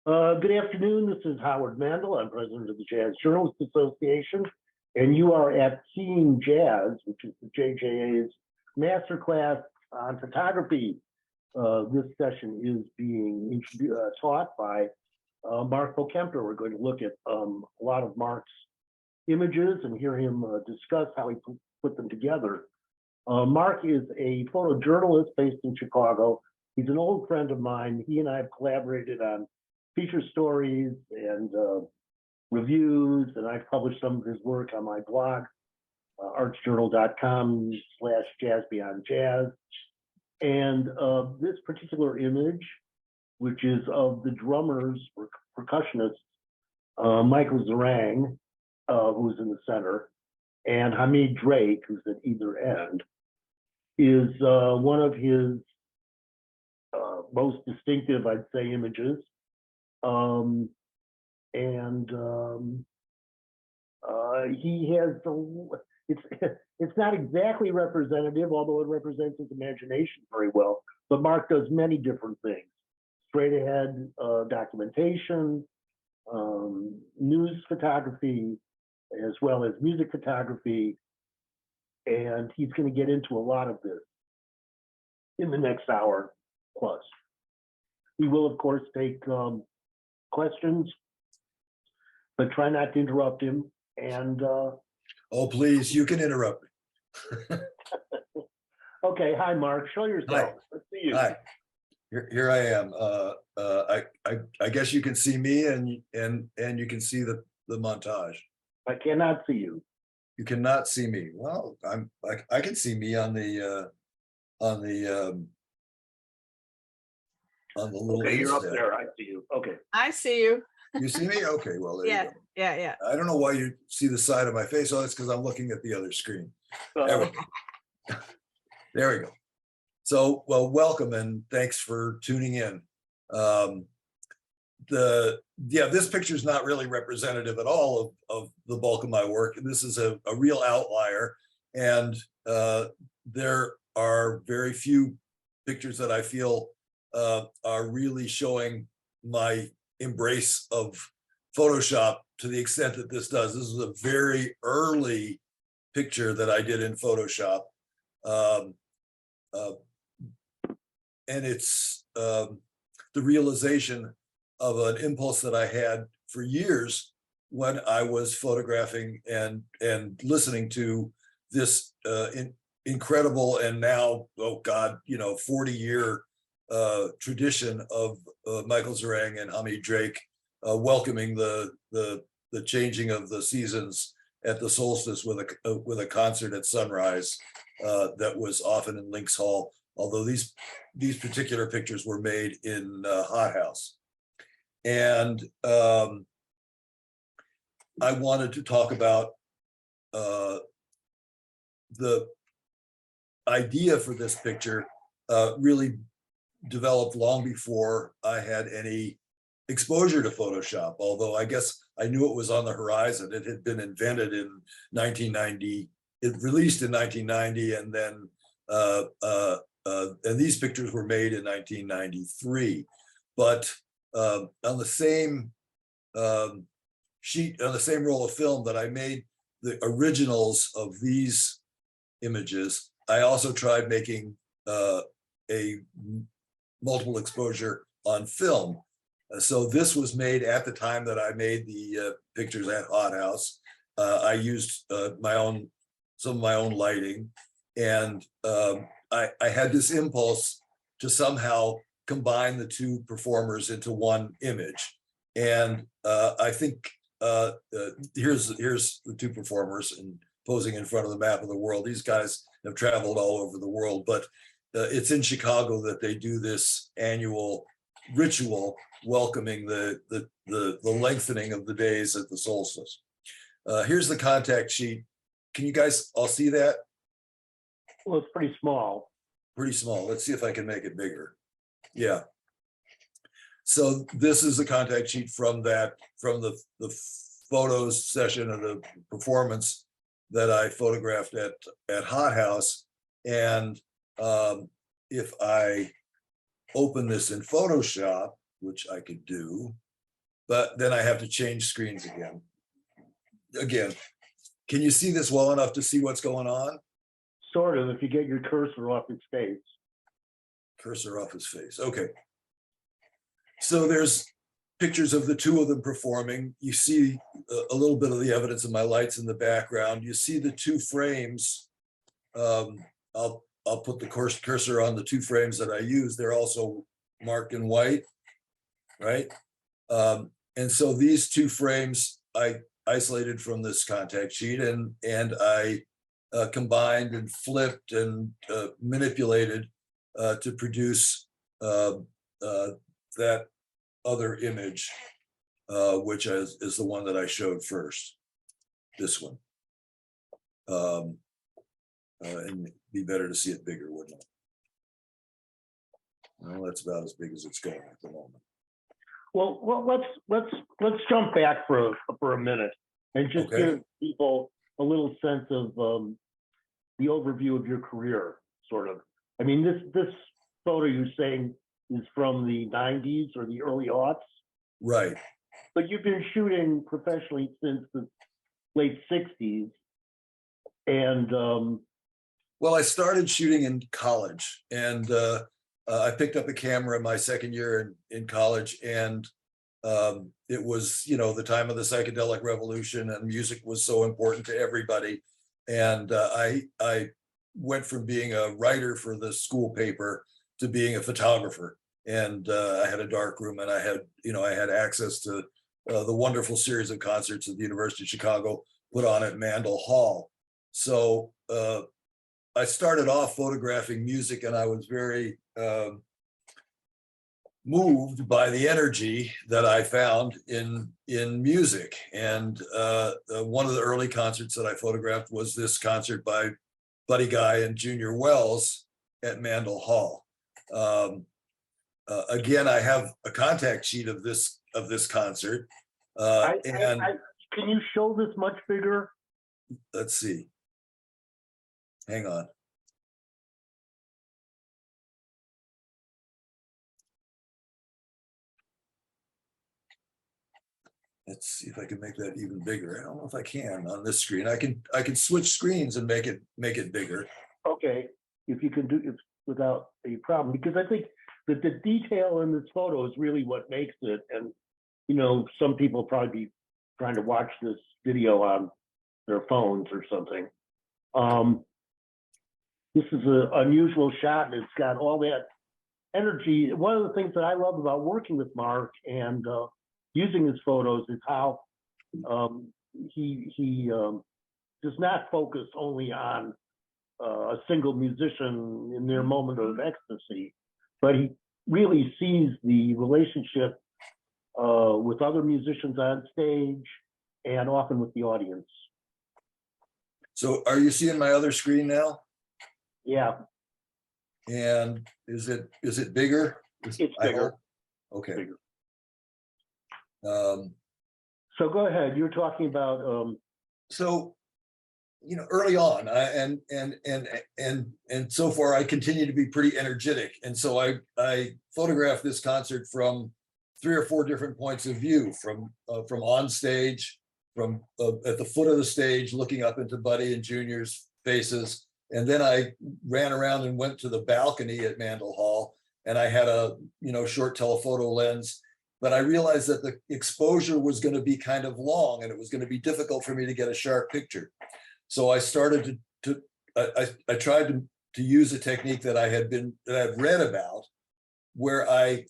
Good afternoon. This is Howard Mandel. I'm president of the Jazz Journalist Association, and you are at Seeing Jazz, which is the JJA's masterclass on photography. This session is being taught by Marc PoKempner. We're going to look at a lot of Marc's images and hear him discuss how he put them together. Marc is a photojournalist based in Chicago. He's an old friend of mine. He and I have collaborated on feature stories and reviews, and I've published some of his work on my blog, artsjournal.com/jazzbeyondjazz. And this particular image, which is of the drummer's percussionist, Michael Zerang, who's in the center, and Hamid Drake, who's at either end, is one of his most distinctive, I'd say, images. He has it's not exactly representative, although it represents his imagination very well. But Marc does many different things: straight ahead documentation, news photography, as well as music photography, and he's going to get into a lot of this in the next hour plus. We will, of course, take questions, but try not to interrupt him. And oh, please, you can interrupt me. Okay, hi, Marc. Show yourself. Hi. Let's see you. Hi, here I am. I guess you can see me, and you can see the montage. I cannot see you. You cannot see me. Well, I can see me on the little. Okay, you're up there. I see you. Okay. I see you. You see me? Okay, well, there you go. Yeah. I don't know why you see the side of my face. Oh, that's because I'm looking at the other screen. There we go. There we go. So, well, welcome and thanks for tuning in. This picture is not really representative at all of the bulk of my work. This is a real outlier, and there are very few pictures that I feel are really showing my embrace of Photoshop to the extent that this does. This is a very early picture that I did in Photoshop. And it's the realization of an impulse that I had for years when I was photographing and listening to this incredible and now, oh God, 40-year tradition of Michael Zerang and Hamid Drake welcoming the changing of the seasons at the solstice with a concert at sunrise that was often in Links Hall. Although these particular pictures were made in Hot House, and I wanted to talk about the idea for this picture really developed long before I had any exposure to Photoshop, although I guess I knew it was on the horizon. It had been invented in 1990, it released in 1990, and then and these pictures were made in 1993. But on the same sheet, on the same roll of film that I made the originals of these images, I also tried making a multiple exposure on film. So this was made at the time that I made the pictures at Hot House. I used some of my own lighting, and I had this impulse to somehow combine the two performers into one image. And I think here's the two performers and posing in front of the map of the world. These guys have traveled all over the world, but it's in Chicago that they do this annual ritual welcoming the lengthening of the days at the solstice. Here's the contact sheet. Can you guys all see that? Well, it's pretty small. Pretty small. Let's see if I can make it bigger. Yeah. So this is the contact sheet from the photos session of the performance that I photographed at Hot House. And if I open this in Photoshop, which I could do, but then I have to change screens again. Again, can you see this well enough to see what's going on? Sort of, if you get your cursor off its face. Cursor off his face. Okay. So there's pictures of the two of them performing. You see a little bit of the evidence of my lights in the background. You see the two frames. I'll put the cursor on the two frames that I use. They're also marked in white, right? And so these two frames I isolated from this contact sheet, and I combined and flipped and manipulated to produce that other image, which is the one that I showed first, this one. And it'd be better to see it bigger, wouldn't it? Well, that's about as big as it's going at the moment. Well, let's jump back for a minute and just give people a little sense of the overview of your career, sort of. I mean, this photo you're saying is from the 90s or the early aughts, right? But you've been shooting professionally since the late 60s, and well, I started shooting in college, and I picked up a camera in my second year in college, and it was, you know, the time of the psychedelic revolution, and music was so important to everybody. And I went from being a writer for the school paper to being a photographer. And I had a dark room, and I had access to the wonderful series of concerts at the University of Chicago put on at Mandel Hall. So I started off photographing music, and I was very moved by the energy that I found in music. And one of the early concerts that I photographed was this concert by Buddy Guy and Junior Wells at Mandel Hall. Again, I have a contact sheet of this concert. Can you show this much bigger? Let's see. Hang on. Let's see if I can make that even bigger. I don't know if I can on this screen. I can switch screens and make it bigger. Okay, if you can do it without a problem, because I think that the detail in this photo is really what makes it. And you know, some people probably be trying to watch this video on their phones or something. This is an unusual shot, and it's got all that energy. One of the things that I love about working with Marc and using his photos is how he does not focus only on a single musician in their moment of ecstasy, but he really sees the relationship with other musicians on stage and often with the audience. So are you seeing my other screen now? Yeah. And is it bigger? It's bigger. Okay. Bigger. So go ahead. You're talking about. So, you know, early on, and so far, I continue to be pretty energetic, and so I photographed this concert from 3 or 4 different points of view, from on stage, from at the foot of the stage, looking up into Buddy and Junior's faces, and then I ran around and went to the balcony at Mandel Hall, and I had a short telephoto lens. But I realized that the exposure was going to be kind of long, and it was going to be difficult for me to get a sharp picture. So I started I tried to use a technique that I've read about, where I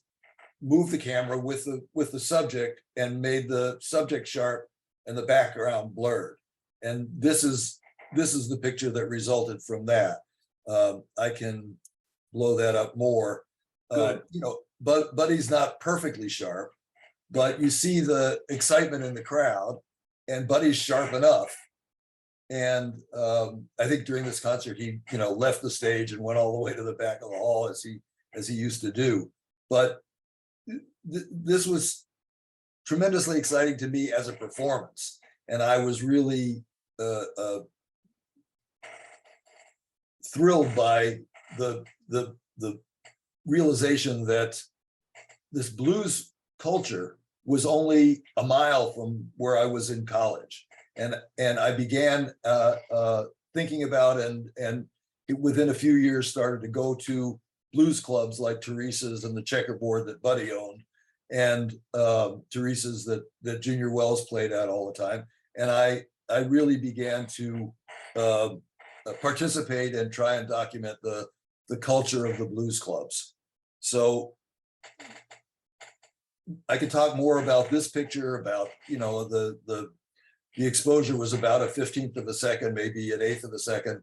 moved the camera with the subject and made the subject sharp and the background blurred. And this is the picture that resulted from that. I can blow that up more. But Buddy's not perfectly sharp, but you see the excitement in the crowd, and Buddy's sharp enough. And I think during this concert, he left the stage and went all the way to the back of the hall as he used to do. But this was tremendously exciting to me as a performance, and I was really thrilled by the realization that this blues culture was only a mile from where I was in college. And I began thinking about and within a few years started to go to blues clubs like Teresa's and the Checkerboard that Buddy owned, and Teresa's that Junior Wells played at all the time. And I really began to participate and try and document the culture of the blues clubs. So I could talk more about this picture, about, you know, the exposure was about a 15th of a second, maybe an 1/8 of a second.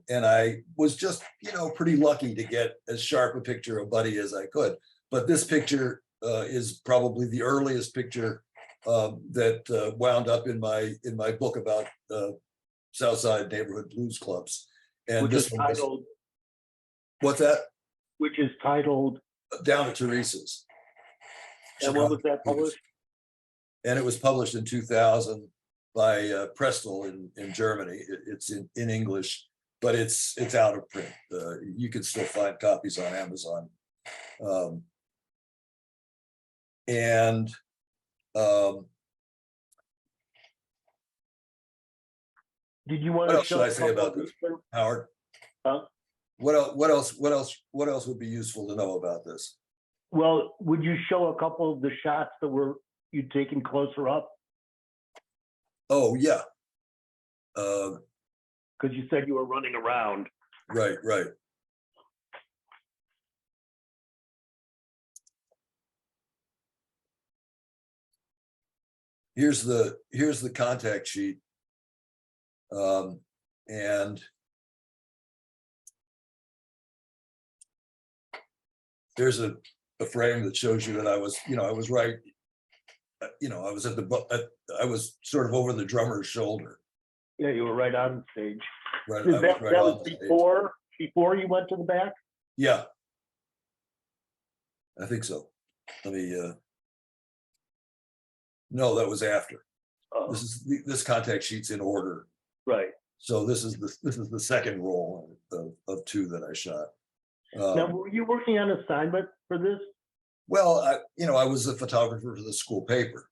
And I was just, you know, pretty lucky to get as sharp a picture of Buddy as I could. But this picture is probably the earliest picture that wound up in my book about Southside neighborhood blues clubs. And which this is one was, titled, what's that? which is titled, Down at Teresa's. and when was that published? And it was published in 2000 by Prestel in Germany. It's in English, but it's out of print. You can still find copies on Amazon. Did you want What to else should show I say about this, Howard? Huh? What else would be useful to know about this? Well, would you show a couple of the shots that were you taken closer up? Oh, yeah. Because you said you were running around. Right. Here's the contact sheet. And there's a frame that shows you that I was, you know, I was right, you know, I was I was sort of over the drummer's shoulder. Yeah, you were right on stage. Right, That I was right on was the stage. before you went to the back? Yeah, I think so. Let me, no, that was after. Oh, This contact sheet's in order. right. So this is the second roll of 2 that I shot. Now, were you working on assignment for this? Well, I was a photographer for the school paper,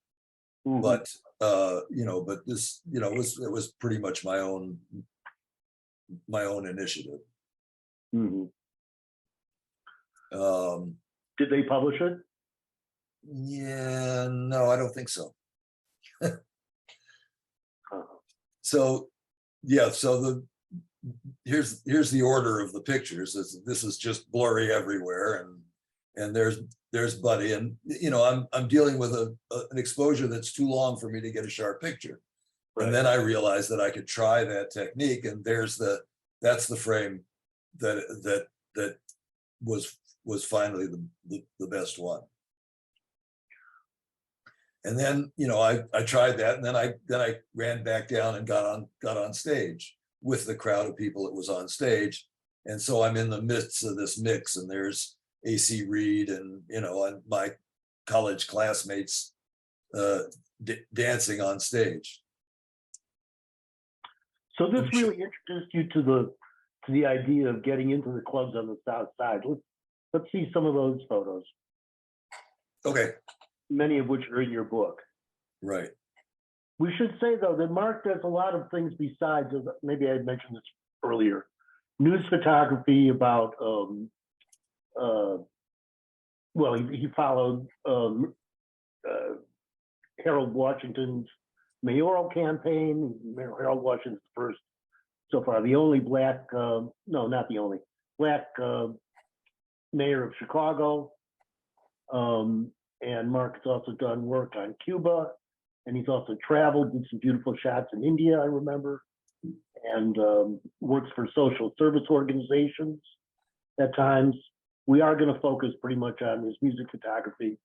Mhm. but but this, it was pretty much my own initiative. Mhm. Um, Did they publish it? yeah, no, I don't think so. Uh, So, yeah, so here's the order of the pictures. This is just blurry everywhere, and there's Buddy, and I'm dealing with an exposure that's too long for me to get a sharp picture. Right. And then I realized that I could try that technique, and that's the frame that was finally the best one. And then, I tried that, and then I ran back down and got on stage with the crowd of people that was on stage. And so I'm in the midst of this mix, and there's AC Reed and my college classmates dancing on stage. So this really introduced you to the idea of getting into the clubs on the South Side. Let's see some of those photos. Okay. Many of which are in your book. Right. We should say, though, that Marc does a lot of things besides, maybe I had mentioned this earlier, news photography about, he followed Harold Washington's mayoral campaign. Harold Washington's first, so far, the only black, no, not the only, black mayor of Chicago. And Marc has also done work on Cuba, and he's also traveled, did some beautiful shots in India, I remember, and works for social service organizations at times. We are going to focus pretty much on his music photography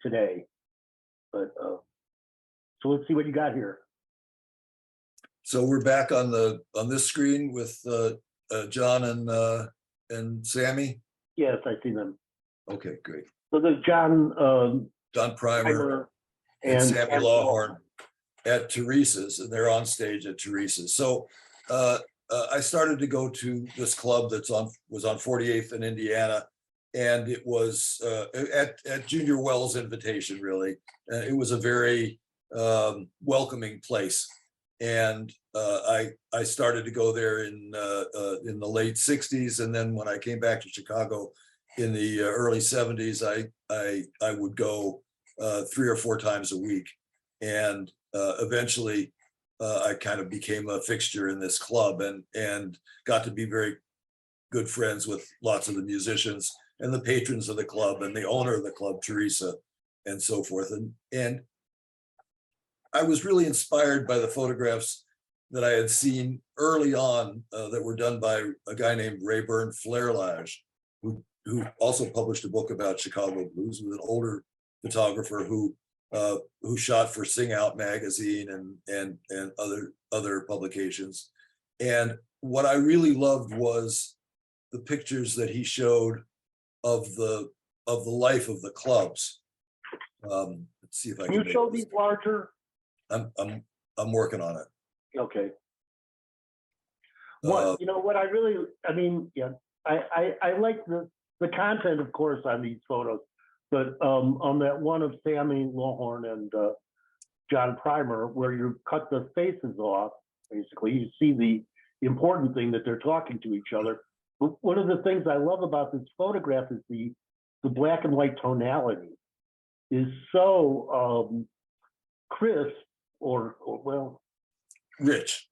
today. But so let's see what you got here. So we're back on this screen with John and Sammy. Yes, I see them. Okay, great. So there's John Primer and Sammy Lawhorn at Teresa's, and they're on stage at Teresa's. So I started to go to this club was on 48th in Indiana, and it was at Junior Wells' invitation, really. It was a very welcoming place. And I started to go there in the late 60s. And then when I came back to Chicago in the early 70s, I would go 3 or 4 times a week. And eventually I kind of became a fixture in this club and got to be very good friends with lots of the musicians and the patrons of the club and the owner of the club, Teresa, and so forth. And I was really inspired by the photographs that I had seen early on that were done by a guy named Rayburn Flairlage, who also published a book about Chicago blues, with an older photographer who shot for Sing Out magazine and other publications. And what I really loved was the pictures that he showed of the life of the clubs. Let's see if I can. You show these larger. I'm working on it. Okay. What what I mean, yeah, I like the content, of course, on these photos, but on that one of Sammy Lohorn and John Primer, where you cut the faces off, basically, you see the important thing that they're talking to each other. But one of the things I love about this photograph is the black and white tonality is so crisp or well, rich.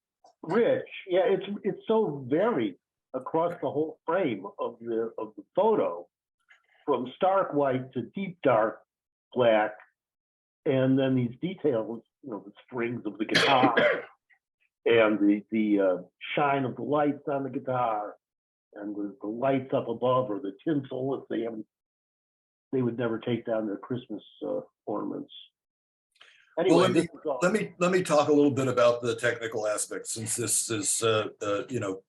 Yeah, it's so varied across the whole frame of the photo, from stark white to deep dark black, and then these details, the strings of the guitar and the shine of the lights on the guitar and the lights up above, or the tinsel if they would never take down their Christmas ornaments. Anyway, well, let me talk a little bit about the technical aspects, since this is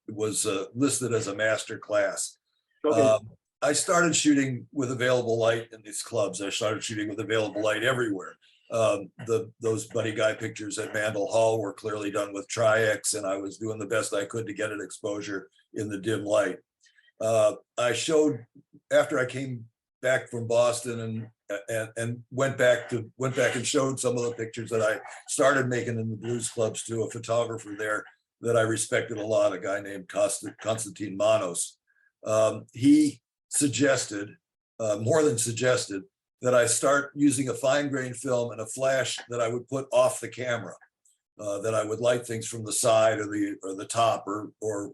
was listed as a master class. Okay. I started shooting with available light in these clubs. I started shooting with available light everywhere. Those Buddy Guy pictures at Mandel Hall were clearly done with Tri-X, and I was doing the best I could to get an exposure in the dim light. I showed, after I came back from Boston and went back and showed some of the pictures that I started making in the blues clubs to a photographer there that I respected a lot, a guy named Constantine Manos. He suggested, more than suggested, that I start using a fine grain film and a flash that I would put off the camera, that I would light things from the side or the top or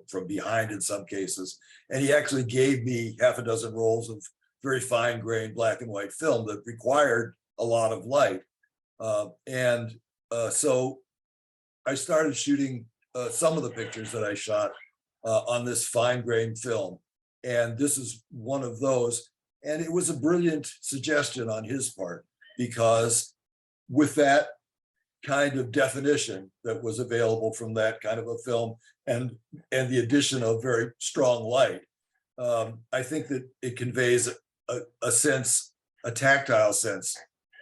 from behind in some cases. And he actually gave me half a dozen rolls of very fine grained black and white film that required a lot of light. So I started shooting some of the pictures that I shot on this fine grained film. And this is one of those. And it was a brilliant suggestion on his part, because with that kind of definition that was available from that kind of a film and the addition of very strong light, I think that it conveys a sense, a tactile sense,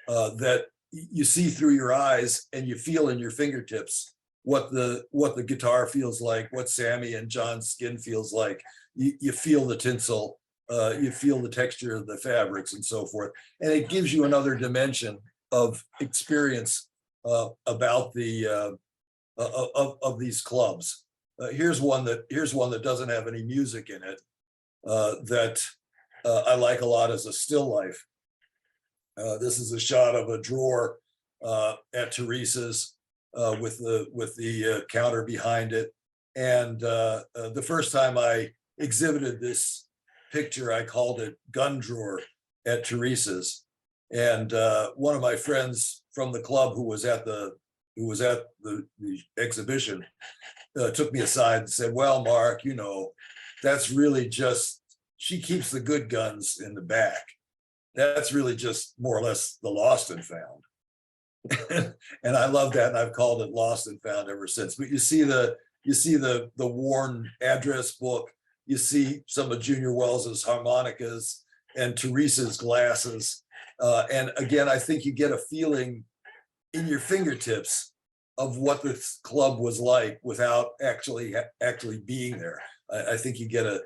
that you see through your eyes and you feel in your fingertips what the guitar feels like, what Sammy and John's skin feels like. You feel the tinsel, you feel the texture of the fabrics and so forth. And it gives you another dimension of experience about the of these clubs. Here's one that doesn't have any music in it, that I like a lot as a still life. This is a shot of a drawer at Teresa's with the counter behind it. And the first time I exhibited this picture, I called it Gun Drawer at Teresa's. And one of my friends from the club who was at the exhibition took me aside and said, "Well, Mark, that's really just, she keeps the good guns in the back. That's really just more or less the lost and found." And I love that, and I've called it Lost and Found ever since. But you see the worn address book. You see some of Junior Wells's harmonicas and Teresa's glasses. And again, I think you get a feeling in your fingertips of what this club was like without actually being there. I think you get a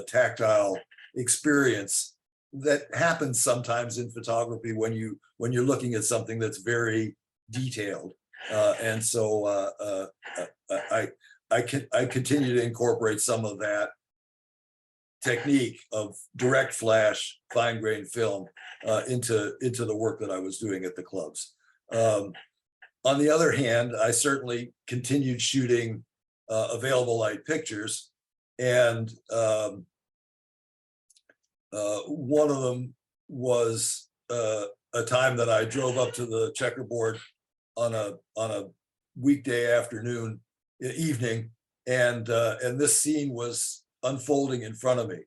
tactile experience that happens sometimes in photography when you're looking at something that's very detailed. And so I continue to incorporate some of that technique of direct flash, fine grained film into the work that I was doing at the clubs. On the other hand, I certainly continued shooting available light pictures, and one of them was a time that I drove up to the checkerboard on a weekday afternoon, evening, and this scene was unfolding in front of me.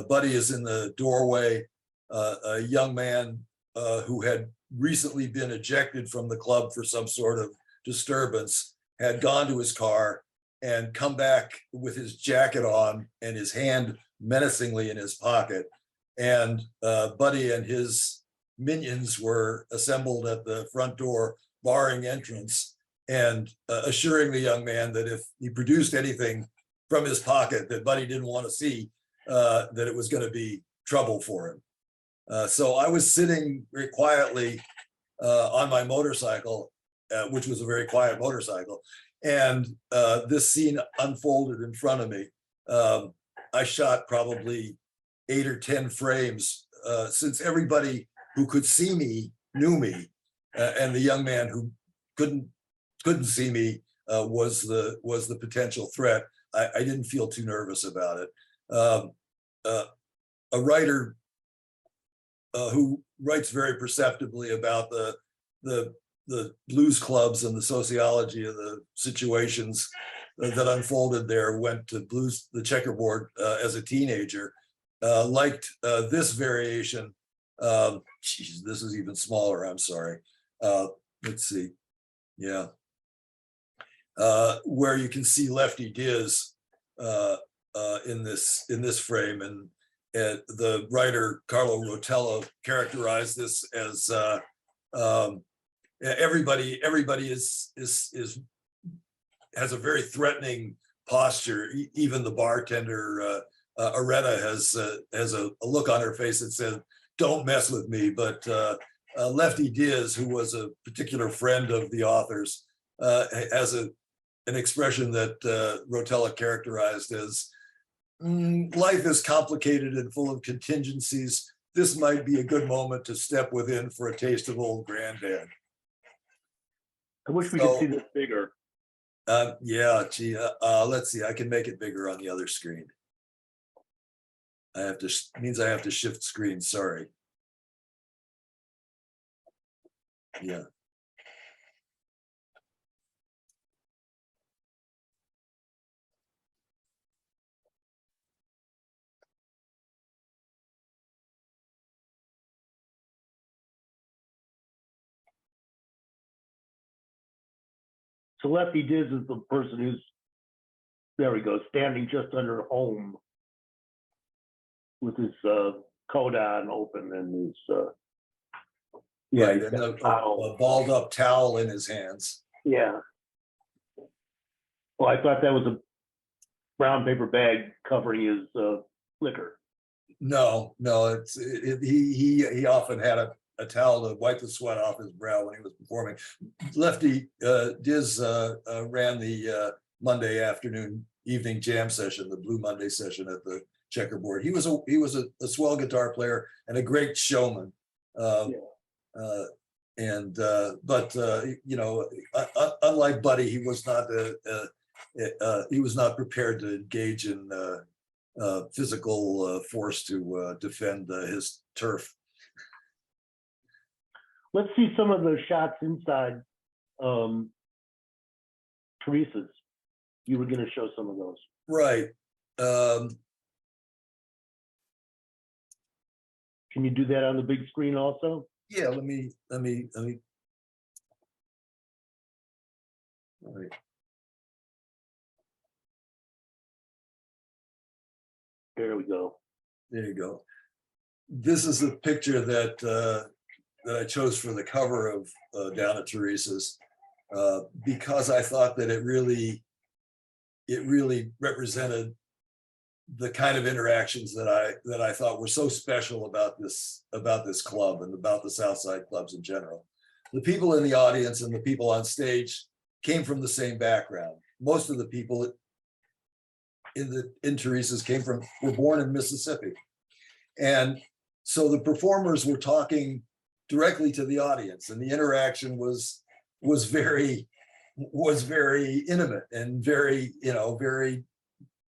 Buddy is in the doorway. A young man who had recently been ejected from the club for some sort of disturbance had gone to his car and come back with his jacket on and his hand menacingly in his pocket. And Buddy and his minions were assembled at the front door, barring entrance, and assuring the young man that if he produced anything from his pocket that Buddy didn't want to see, that it was going to be trouble for him. So I was sitting very quietly on my motorcycle, which was a very quiet motorcycle, and this scene unfolded in front of me. I shot probably 8 or 10 frames, since everybody who could see me knew me, and the young man who couldn't see me was the potential threat. I didn't feel too nervous about it. A writer who writes very perceptibly about the blues clubs and the sociology of the situations that unfolded there, went to the checkerboard as a teenager, liked this variation. Geez, this is even smaller, I'm sorry. Let's see, yeah. Where you can see Lefty Diz in this frame, and the writer Carlo Rotella characterized this as everybody has a very threatening posture. Even the bartender Aretta has a look on her face that says, "Don't mess with me." But Lefty Diz, who was a particular friend of the author's, has an expression that Rotella characterized as, "Life is complicated and full of contingencies. This might be a good moment to step within for a taste of old granddad." I wish we could see this bigger. Yeah, gee, let's see. I can make it bigger on the other screen. Means I have to shift screen. Sorry. Yeah. So Lefty Diz is the person who's, there we go, standing just under home with his coat on open and his Right, and a balled up towel in his hands. Yeah. Well, I thought that was a brown paper bag covering his liquor. No, he often had a towel to wipe the sweat off his brow when he was performing. Lefty Diz ran the Monday afternoon evening jam session, the Blue Monday session at the checkerboard. He was a swell guitar player and a great showman. But you know, unlike Buddy, he was not prepared to engage in physical force to defend his turf. Let's see some of the shots inside Teresa's. You were going to show some of those. Right. Can you do that on the big screen also? Yeah, let me. All right. There we go. There you go. This is the picture that I chose for the cover of Down at Teresa's, because I thought that it really represented the kind of interactions that I thought were so special about this club and about the Southside clubs in general. The people in the audience and the people on stage came from the same background. Most of the people in Teresa's were born in Mississippi. And so the performers were talking directly to the audience, and the interaction was very intimate and very,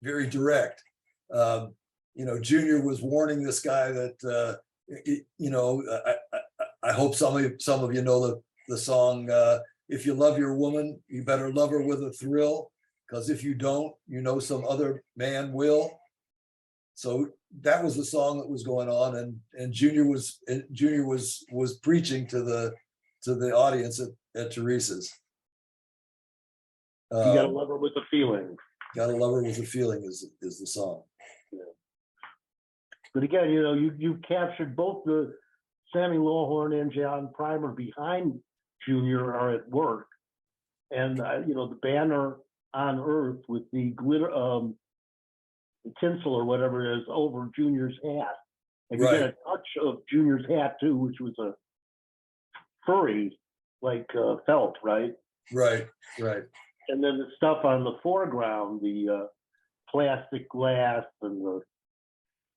very direct. Junior was warning this guy that, I hope some of you know the song, if you love your woman, you better love her with a thrill, because if you don't, some other man will. So that was the song that was going on, and Junior was preaching to the audience at Teresa's. You gotta love her with a feeling. Gotta love her with a feeling is the song. Yeah. But again, you captured both the Sammy Lawhorn and John Primer behind Junior are at work, and the banner on Earth with the glitter, the tinsel or whatever it is over Junior's hat, and you get a touch of Junior's hat too, which was a furry like felt, right? Right. And then the stuff on the foreground, the plastic glass, and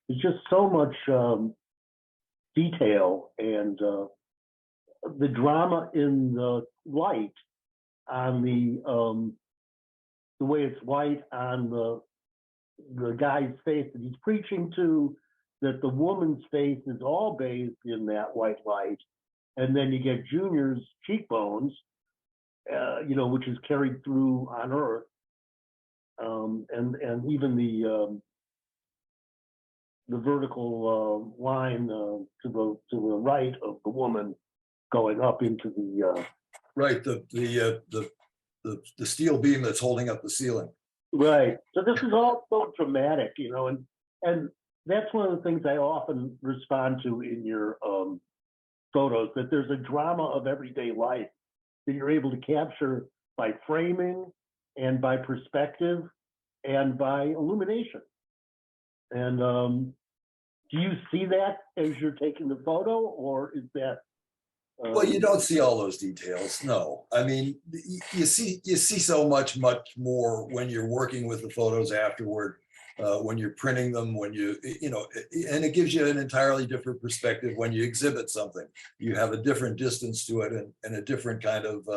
it's just so much detail, and the drama in the light on the way it's white on the guy's face that he's preaching to, that the woman's face is all bathed in that white light, and then you get Junior's cheekbones, which is carried through on Earth, and even the vertical line to the right of the woman going up into the right, the steel beam that's holding up the ceiling. Right. So this is all so dramatic, and that's one of the things I often respond to in your photos, that there's a drama of everyday life that you're able to capture by framing and by perspective and by illumination. And do you see that as you're taking the photo, or is that? Well, you don't see all those details. No, I mean, you see so much more when you're working with the photos afterward, when you're printing them, when and it gives you an entirely different perspective when you exhibit something. You have a different distance to it and a different kind of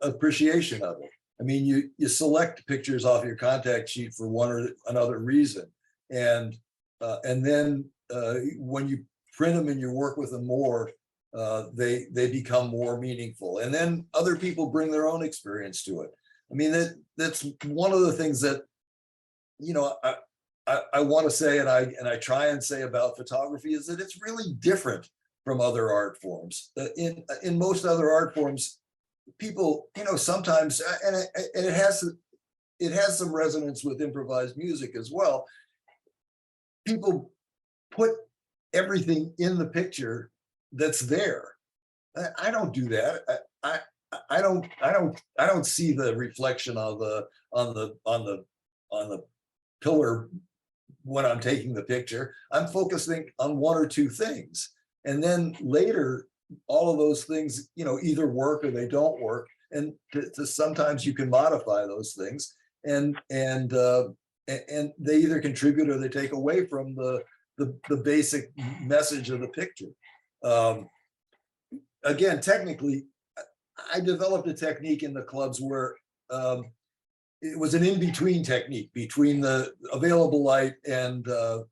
appreciation of it. I mean, you select pictures off your contact sheet for one or another reason, and then when you print them and you work with them more, they become more meaningful, and then other people bring their own experience to it. I mean, that's one of the things that I want to say, and I try and say about photography, is that it's really different from other art forms. In most other art forms, people sometimes, and it has some resonance with improvised music as well. People put everything in the picture that's there. I don't do that. I don't see the reflection on the pillar when I'm taking the picture. I'm focusing on one or two things, and then later all of those things either work or they don't work, and sometimes you can modify those things, and they either contribute or they take away from the basic message of the picture. Again, technically, I developed a technique in the clubs where it was an in-between technique between the available light and the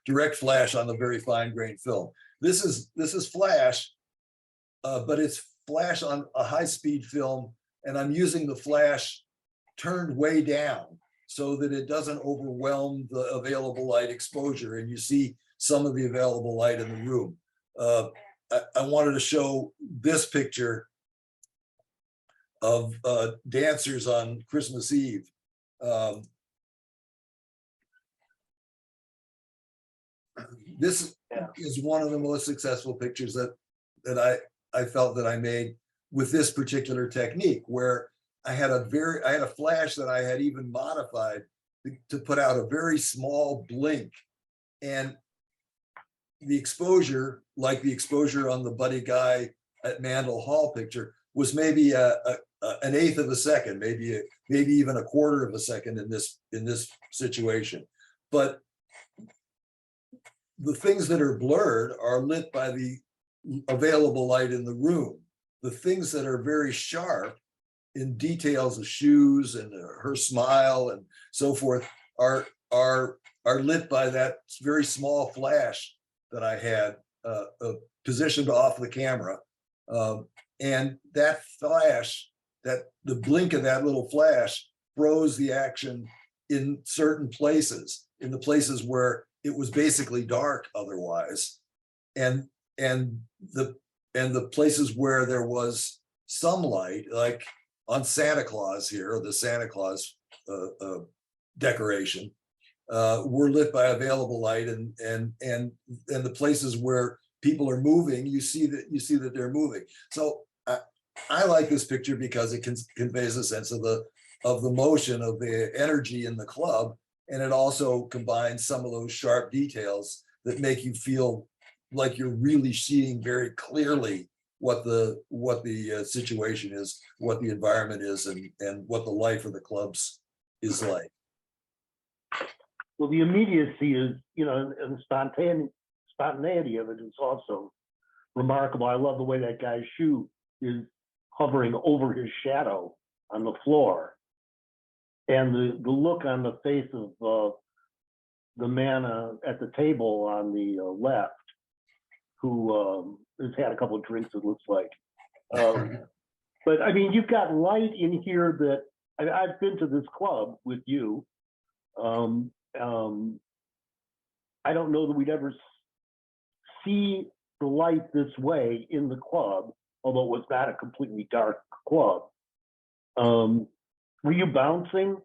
direct flash on the very fine grained film. This is flash, but it's flash on a high-speed film, and I'm using the flash turned way down so that it doesn't overwhelm the available light exposure, and you see some of the available light in the room. I wanted to show this picture of dancers on Christmas Eve. This is one of the most successful pictures that I felt that I made with this particular technique, where I had a flash that I had even modified to put out a very small blink. And the exposure, like the exposure on the Buddy Guy at Mandel Hall picture, was maybe an eighth of a second, maybe even a quarter of a second in this situation. But the things that are blurred are lit by the available light in the room. The things that are very sharp in details of shoes and her smile and so forth are lit by that very small flash that I had positioned off the camera. And that flash, that the blink of that little flash froze the action in certain places, in the places where it was basically dark otherwise. And the places where there was some light, like on Santa Claus here, or the Santa Claus decoration, were lit by available light, and the places where people are moving, you see that they're moving. So I like this picture because it conveys a sense of the motion, of the energy in the club, and it also combines some of those sharp details that make you feel like you're really seeing very clearly what the situation is, what the environment is, and what the life of the clubs is like. Well, the immediacy is, and spontaneity of it is also remarkable. I love the way that guy's shoe is hovering over his shadow on the floor. And the look on the face of the man at the table on the left, who has had a couple of drinks, it looks like. But I mean, you've got light in here that I've been to this club with you. I don't know that we'd ever see the light this way in the club, although it was not a completely dark club. Were you bouncing?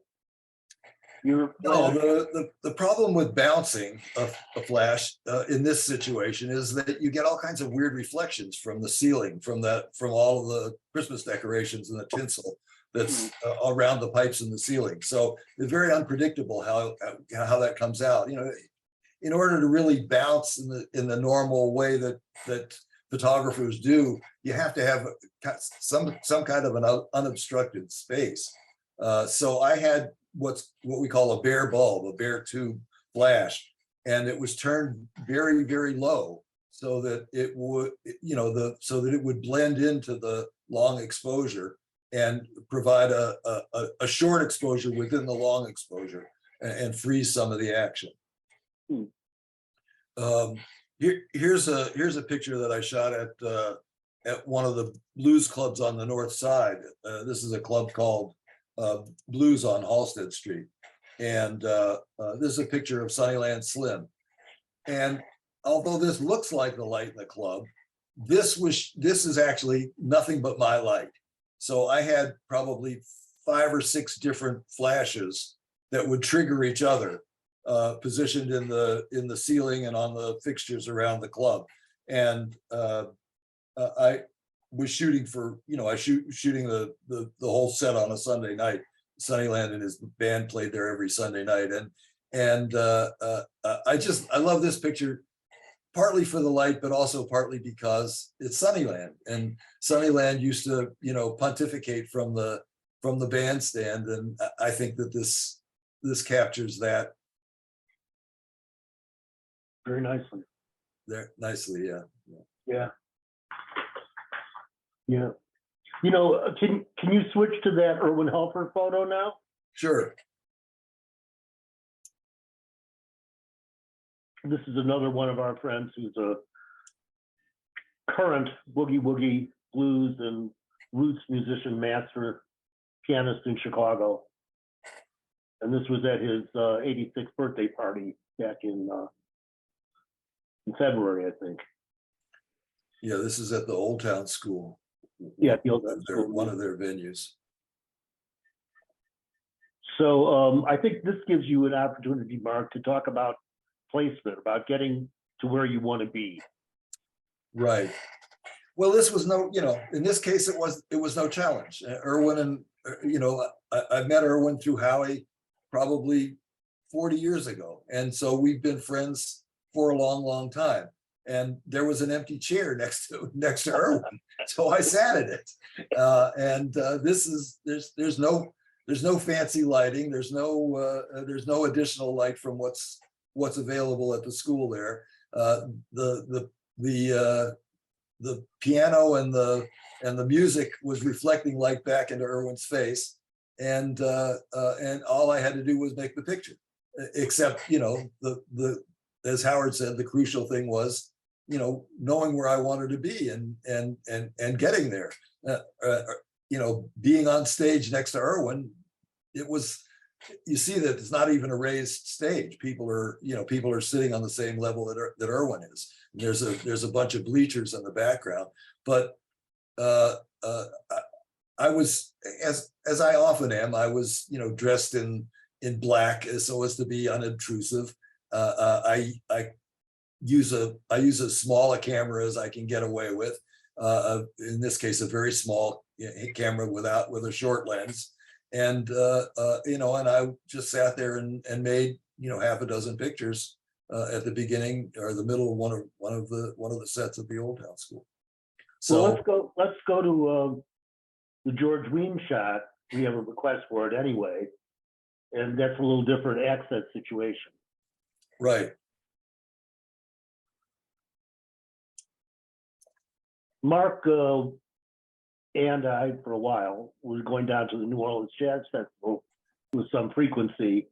No, the problem with bouncing a flash in this situation is that you get all kinds of weird reflections from the ceiling, from all of the Christmas decorations and the tinsel that's around the pipes in the ceiling. So it's very unpredictable how that comes out. In order to really bounce in the normal way that photographers do, you have to have some kind of an unobstructed space. So I had what we call a bare bulb, a bare tube flash, and it was turned very, very low so that it would, so that it would blend into the long exposure and provide a short exposure within the long exposure and freeze some of the action. Here's a picture that I shot at one of the blues clubs on the north side. This is a club called Blues on Halsted Street, and this is a picture of Sunnyland Slim. And although this looks like the light in the club, this is actually nothing but my light. So I had probably 5 or 6 different flashes that would trigger each other, positioned in the ceiling and on the fixtures around the club. And I was shooting for, shooting the whole set on a Sunday night. Sunnyland and his band played there every Sunday night, and I love this picture, partly for the light, but also partly because it's Sunnyland, and Sunnyland used to, pontificate from the bandstand, and I think that this captures that very nicely. There, nicely, yeah. Yeah. Yeah. Can you switch to that Erwin Helfer photo now? Sure. This is another one of our friends who's a current boogie woogie blues and roots musician, master pianist in Chicago. And this was at his 86th birthday party back in February, I think. Yeah, this is at the Old Town School. Yeah, the Old Town School. One of their venues. So I think this gives you an opportunity, Mark, to talk about placement, about getting to where you want to be. Right. Well, this was no, in this case, it was no challenge. Erwin and, I met Erwin through Howie probably 40 years ago. And so we've been friends for a long, long time. And there was an empty chair next to Erwin. So I sat at it. There's no fancy lighting. There's no additional light from what's available at the school there. The piano and the music was reflecting light back into Erwin's face, and all I had to do was make the picture. Except, the as Howard said, the crucial thing was, knowing where I wanted to be and getting there. Being on stage next to Erwin, it was. You see that it's not even a raised stage. People are sitting on the same level that Erwin is. And there's a bunch of bleachers in the background, but I was, as I often am, I was, dressed in black so as to be unobtrusive. I use as small a camera as I can get away with. In this case, a very small camera with a short lens. And and I just sat there and made half a dozen pictures at the beginning or the middle of one of the sets at the Old Town School. So let's go to the George Wein shot. We have a request for it anyway, and that's a little different access situation. Right. Mark and I, for a while, was going down to the New Orleans Jazz Festival with some frequency.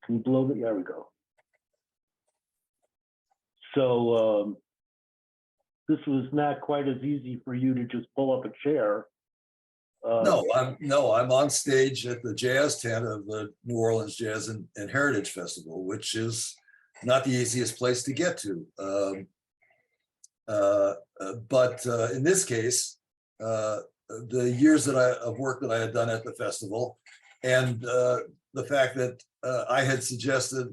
Can you blow it? There we go. So this was not quite as easy for you to just pull up a chair. No, I'm on stage at the jazz tent of the New Orleans Jazz and Heritage Festival, which is not the easiest place to get to. But in this case, the years of work that I had done at the festival, and the fact that I had suggested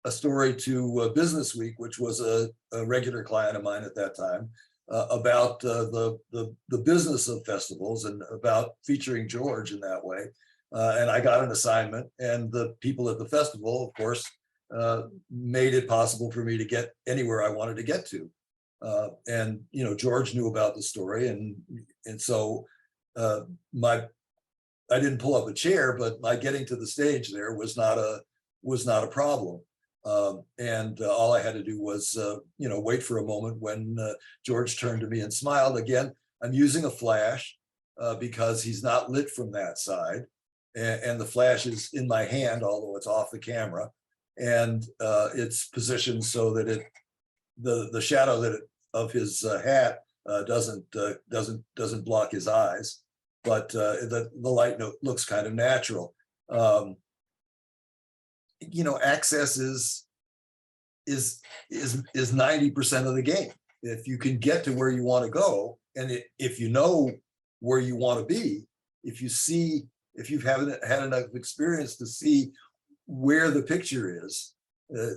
a story to Business Week, which was a regular client of mine at that time, about the business of festivals and about featuring George in that way. And I got an assignment, and the people at the festival, of course, made it possible for me to get anywhere I wanted to get to. And George knew about the story, and so I didn't pull up a chair, but my getting to the stage there was not a problem. And all I had to do was wait for a moment when George turned to me and smiled. Again, I'm using a flash because he's not lit from that side, and the flash is in my hand, although it's off the camera, and it's positioned so that the shadow of his hat doesn't block his eyes, but the light looks kind of natural. Access is 90% of the game. If you can get to where you want to go, and if you know where you want to be, if you've had enough experience to see where the picture is,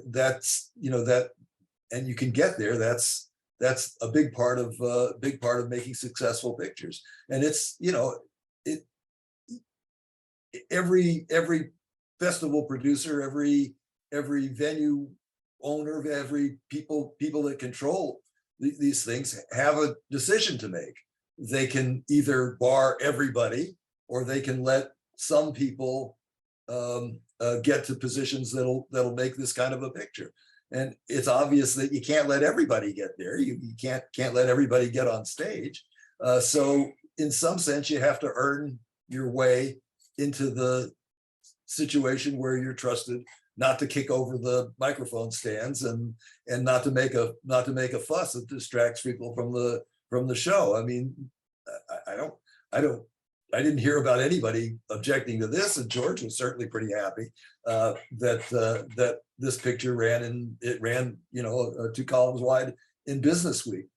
that's that, and you can get there. That's a big part of making successful pictures. And it's every festival producer, every venue owner, every people that control these things have a decision to make. They can either bar everybody, or they can let some people get to positions that'll make this kind of a picture. And it's obvious that you can't let everybody get there. You can't let everybody get on stage. So in some sense, you have to earn your way into the situation where you're trusted not to kick over the microphone stands and not to make a fuss that distracts people from the show. I mean, I didn't hear about anybody objecting to this, and George was certainly pretty happy that this picture ran 2 columns wide in Business Week.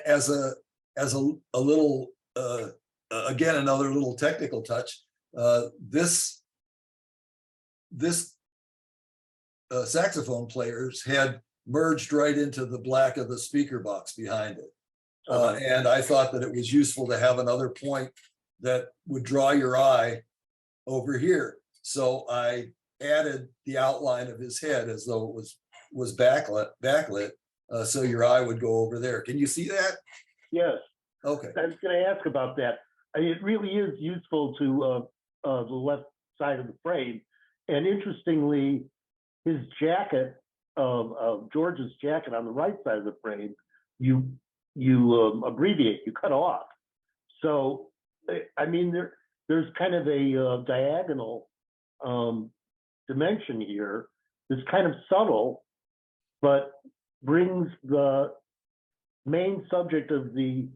As a little again, another little technical touch, this saxophone player's head merged right into the black of the speaker box behind it. And I thought that it was useful to have another point that would draw your eye over here. So I added the outline of his head as though it was backlit, so your eye would go over there. Can you see that? Yes, Okay. I was going to ask about that. It really is useful to the left side of the frame. And interestingly, his jacket, George's jacket on the right side of the frame, you abbreviate, you cut off. So, I mean, there's kind of a diagonal dimension here that's kind of subtle, but brings the main subject of the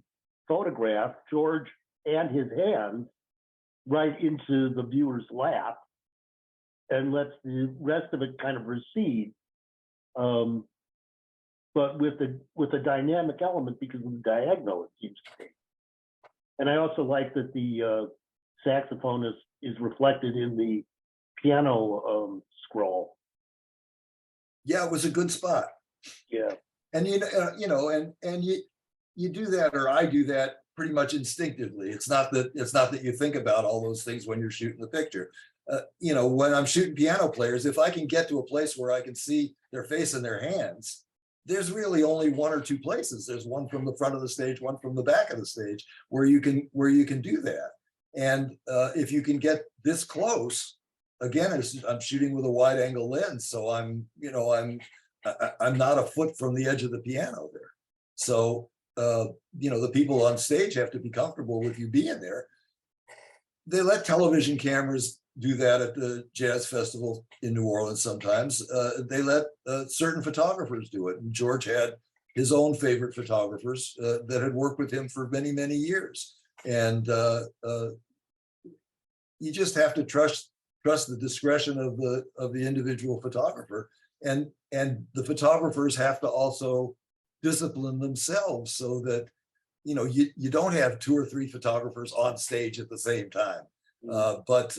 photograph, George and his hands, right into the viewer's lap and lets the rest of it kind of recede. But with a dynamic element because of the diagonal, it seems to be. And I also like that the saxophonist is reflected in the piano scroll. Yeah, it was a good spot. Yeah. And you do that, or I do that pretty much instinctively. It's not that you think about all those things when you're shooting the picture. When I'm shooting piano players, if I can get to a place where I can see their face and their hands, there's really only one or two places. There's one from the front of the stage, one from the back of the stage, where you can do that. And if you can get this close, again, I'm shooting with a wide angle lens, so I'm not a foot from the edge of the piano there. So the people on stage have to be comfortable with you being there. They let television cameras do that at the jazz festival in New Orleans sometimes. They let certain photographers do it. And George had his own favorite photographers that had worked with him for many, many years. And you just have to trust the discretion of the individual photographer. And the photographers have to also discipline themselves so that you don't have two or three photographers on stage at the same time. But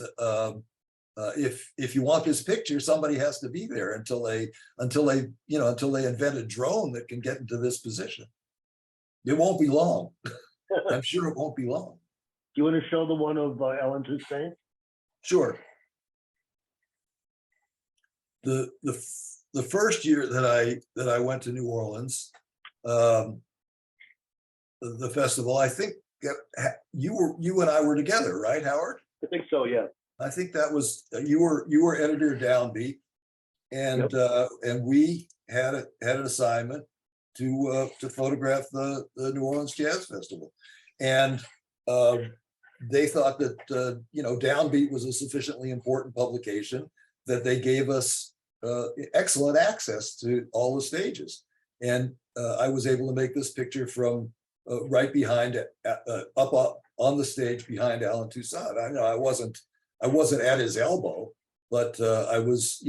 if you want this picture, somebody has to be there until they invent a drone that can get into this position. It won't be long. I'm sure it won't be long. Do you want to show the one of Ellen Toussaint? Sure. The first year that I went to New Orleans, the festival, I think you and I were together, right, Howard? I think so, yeah. I think that was you were editor of Downbeat, and yep. And we had an assignment to photograph the New Orleans Jazz Festival, and they thought that Downbeat was a sufficiently important publication that they gave us excellent access to all the stages, and I was able to make this picture from right behind up on the stage behind Alan Toussaint. I know I wasn't at his elbow, but I was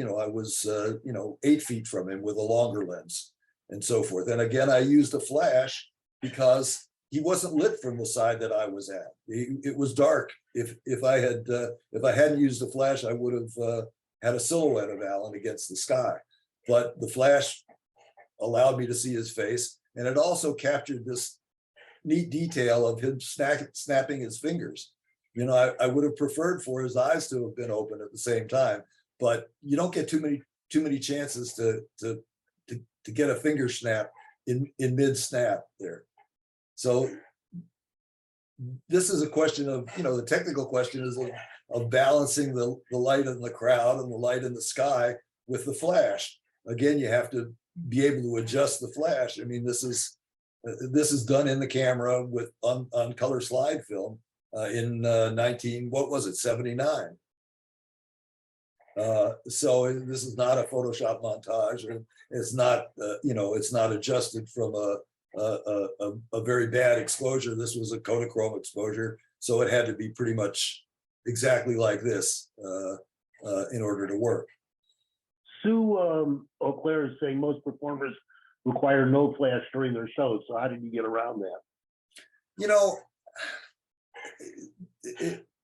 8 feet from him with a longer lens and so forth. And again, I used a flash because he wasn't lit from the side that I was at. It was dark. If I hadn't used the flash, I would have had a silhouette of Alan against the sky. But the flash allowed me to see his face, and it also captured this neat detail of him snapping his fingers. I would have preferred for his eyes to have been open at the same time, but you don't get too many chances to get a finger snap in mid snap there. So this is a question of, the technical question is of balancing the light in the crowd and the light in the sky with the flash. Again, you have to be able to adjust the flash. I mean, this is done in the camera on color slide film in 79. So this is not a Photoshop montage, and it's not it's not adjusted from a very bad exposure. This was a Kodachrome exposure, so it had to be pretty much exactly like this in order to work. Sue Auclair is saying most performers require no flash during their shows. So how did you get around that?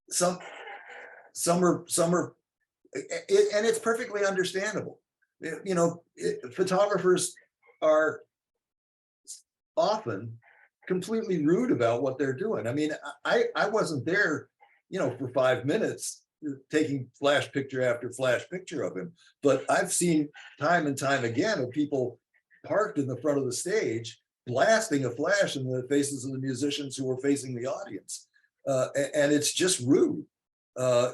Some are, and it's perfectly understandable. Photographers are often completely rude about what they're doing. I mean, I wasn't there, for 5 minutes, taking flash picture after flash picture of him. But I've seen time and time again of people parked in the front of the stage, blasting a flash in the faces of the musicians who were facing the audience. And it's just rude.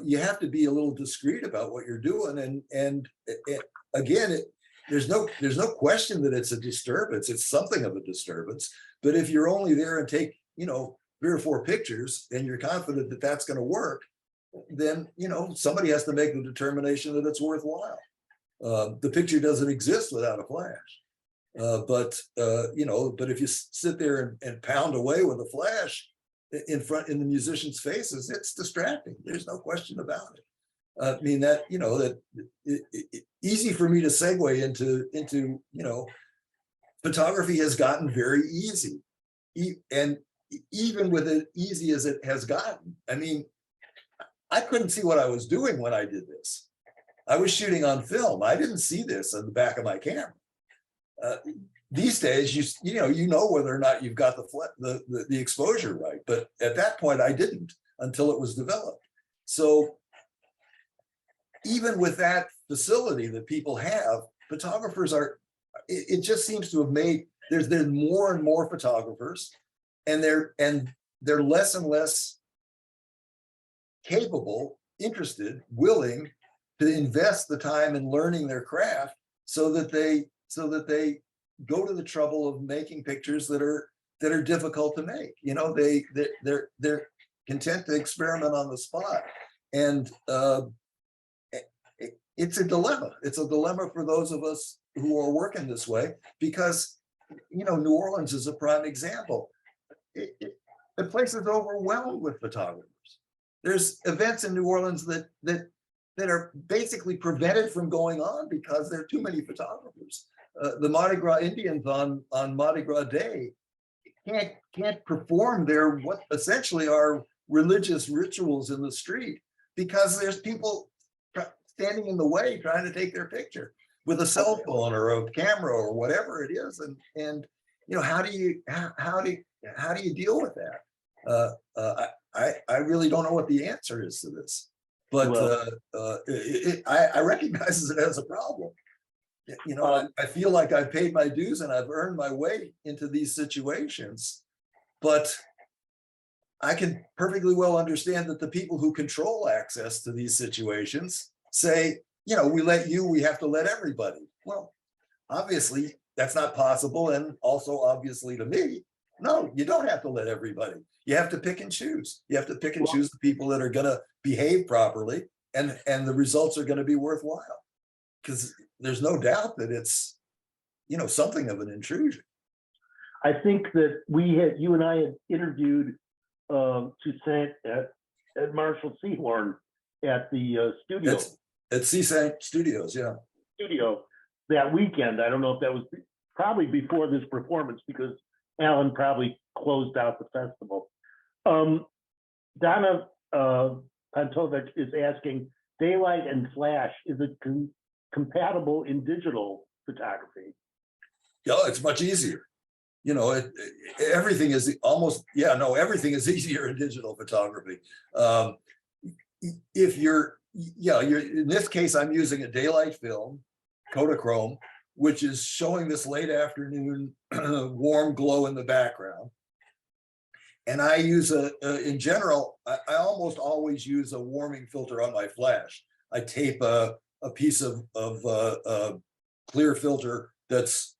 You have to be a little discreet about what you're doing. And again, there's no question that it's a disturbance. It's something of a disturbance. But if you're only there and take, 3 or 4 pictures and you're confident that that's going to work, then, somebody has to make the determination that it's worthwhile. The picture doesn't exist without a flash. But if you sit there and pound away with a flash in the musicians' faces, it's distracting. There's no question about it. I mean, easy for me to segue into photography has gotten very easy. And even with it easy as it has gotten, I mean, I couldn't see what I was doing when I did this. I was shooting on film. I didn't see this in the back of my camera. These days, you know whether or not you've got the exposure right, but at that point, I didn't until it was developed. So even with that facility that people have, photographers it just seems to have made, there's more and more photographers, and they're less and less capable, interested, willing to invest the time in learning their craft so that they go to the trouble of making pictures that are difficult to make. They're content to experiment on the spot. And it's a dilemma. It's a dilemma for those of us who are working this way, because, New Orleans is a prime example. The place is overwhelmed with photographers. There's events in New Orleans that are basically prevented from going on because there are too many photographers. The Mardi Gras Indians on Mardi Gras Day can't perform their what essentially are religious rituals in the street because there's people standing in the way trying to take their picture with a cell phone or a camera or whatever it is. And how do you deal with that? I really don't know what the answer is to this, but I recognize it as a problem. I feel like I've paid my dues and I've earned my way into these situations, but I can perfectly well understand that the people who control access to these situations say, we let you, we have to let everybody. Well, obviously that's not possible. And also obviously to me, no, you don't have to let everybody. You have to pick and choose. You have to pick and choose the people that are going to behave properly and the results are going to be worthwhile. Because there's no doubt that it's, something of an intrusion. I think that you and I had interviewed Toussaint at Marshall Seahorn at the studio. At Toussaint Studios, yeah. Studio that weekend. I don't know if that was probably before this performance because Alan probably closed out the festival. Donna Pantovic is asking, daylight and flash, is it compatible in digital photography? Yeah, it's much easier. Everything is everything is easier in digital photography. If you're in this case, I'm using a daylight film, Kodachrome, which is showing this late afternoon warm glow in the background. And I use in general, I almost always use a warming filter on my flash. I tape a piece of clear filter that's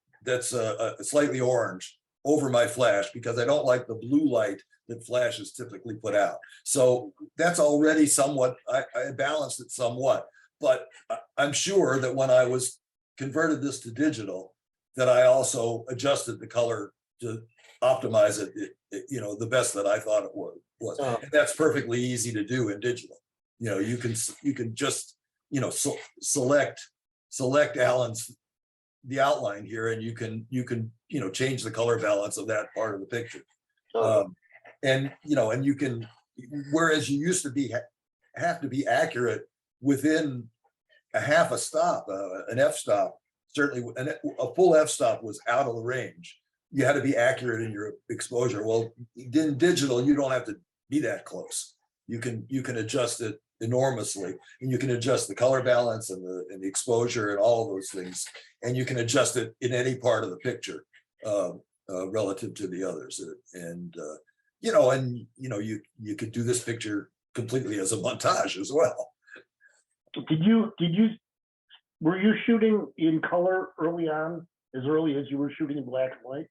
slightly orange over my flash because I don't like the blue light that flashes typically put out. So that's already somewhat, I balanced it somewhat, but I'm sure that when I converted this to digital, that I also adjusted the color to optimize it, the best that I thought it was. And that's perfectly easy to do in digital. You can just, select Alan's, the outline here, and you can change the color balance of that part of the picture. And you can, whereas you used to have to be accurate within a half a stop, an f-stop, certainly a full f-stop was out of the range. You had to be accurate in your exposure. Well, in digital, you don't have to be that close. You can adjust it enormously, and you can adjust the color balance and the exposure and all of those things, and you can adjust it in any part of the picture relative to the others. And you could do this picture completely as a montage as well. Were you shooting in color early on, as early as you were shooting in black and white?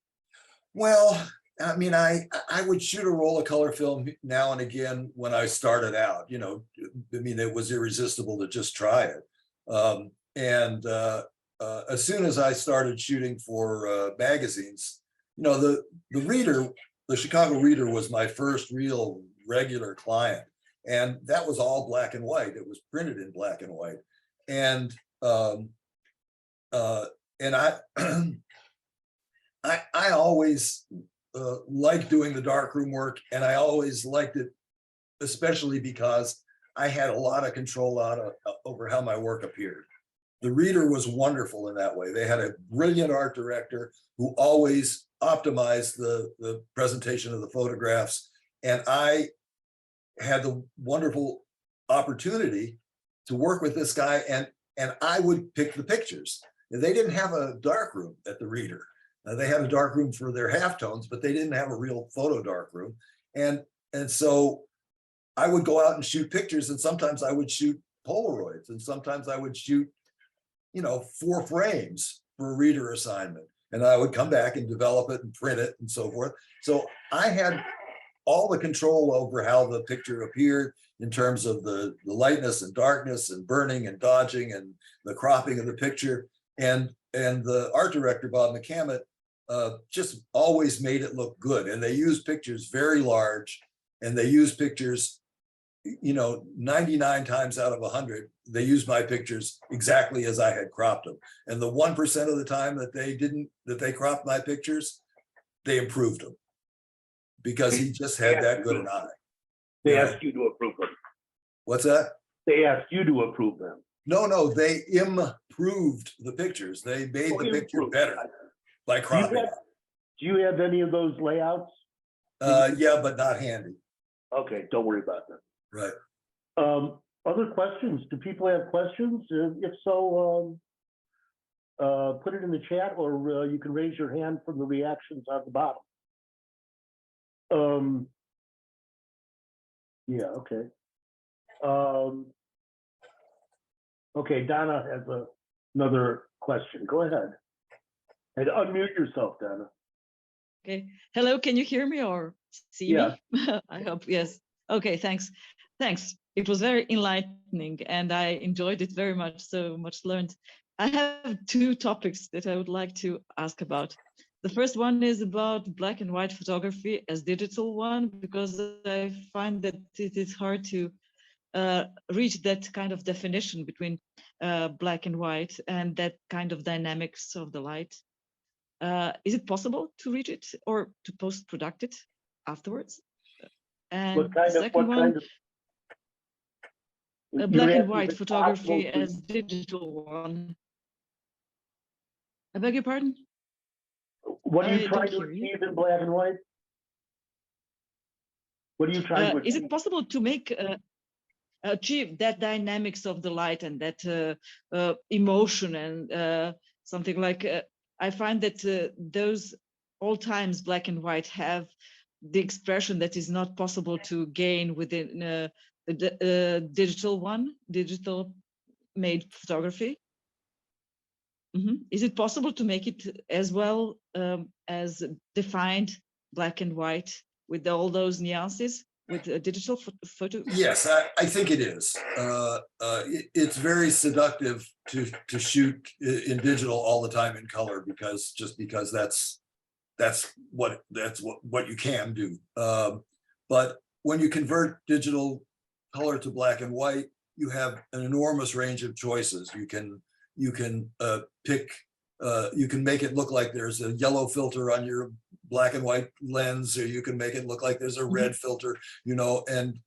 Well, I mean, I would shoot a roll of color film now and again when I started out. I mean, it was irresistible to just try it. As soon as I started shooting for magazines, the Reader, the Chicago Reader, was my first real regular client, and that was all black and white. It was printed in black and white, and I always liked doing the darkroom work, and I always liked it, especially because I had a lot of control over how my work appeared. The Reader was wonderful in that way. They had a brilliant art director who always optimized the presentation of the photographs, and I had the wonderful opportunity to work with this guy, and I would pick the pictures. They didn't have a darkroom at the Reader. They had a darkroom for their halftones, but they didn't have a real photo darkroom. And so I would go out and shoot pictures, and sometimes I would shoot Polaroids, and sometimes I would shoot, 4 frames for a Reader assignment. And I would come back and develop it and print it and so forth. So I had all the control over how the picture appeared in terms of the lightness and darkness and burning and dodging and the cropping of the picture. And the art director, Bob McCammett, just always made it look good. And they used pictures very large, and they used pictures, 99 times out of 100, they used my pictures exactly as I had cropped them. And the 1% of the time that they cropped my pictures, they improved them, because he just had that good an eye. They asked you to approve them. What's that? They asked you to approve them. No, they improved the pictures. They made the picture better by cropping. Do you have any of those layouts? Yeah, but not handy. Okay, don't worry about that. Right. Other questions? Do people have questions? If so, put it in the chat, or you can raise your hand from the reactions on the bottom. Yeah, okay. Okay, Donna has another question. Go ahead. And unmute yourself, Donna. Okay. Hello, can you hear me or see me? I hope, yes. Okay, thanks. Thanks. It was very enlightening, and I enjoyed it very much, so much learned. I have 2 topics that I would like to ask about. The first one is about black and white photography as digital one, because I find that it is hard to reach that kind of definition between black and white and that kind of dynamics of the light. Is it possible to reach it or to post-product it afterwards? And the second one, black and white photography as digital one. I beg your pardon? What are you trying to achieve in black and white? What are you trying to achieve? Is it possible to make achieve that dynamics of the light and that emotion and something like I find that those all times black and white have the expression that is not possible to gain within digital made photography. Is it possible to make it as well as defined black and white with all those nuances with a digital photo? Yes, I think it is. It's very seductive to shoot in digital all the time in color, because that's what you can do. But when you convert digital color to black and white, you have an enormous range of choices. You can pick. You can make it look like there's a yellow filter on your black and white lens, or you can make it look like there's a red filter, and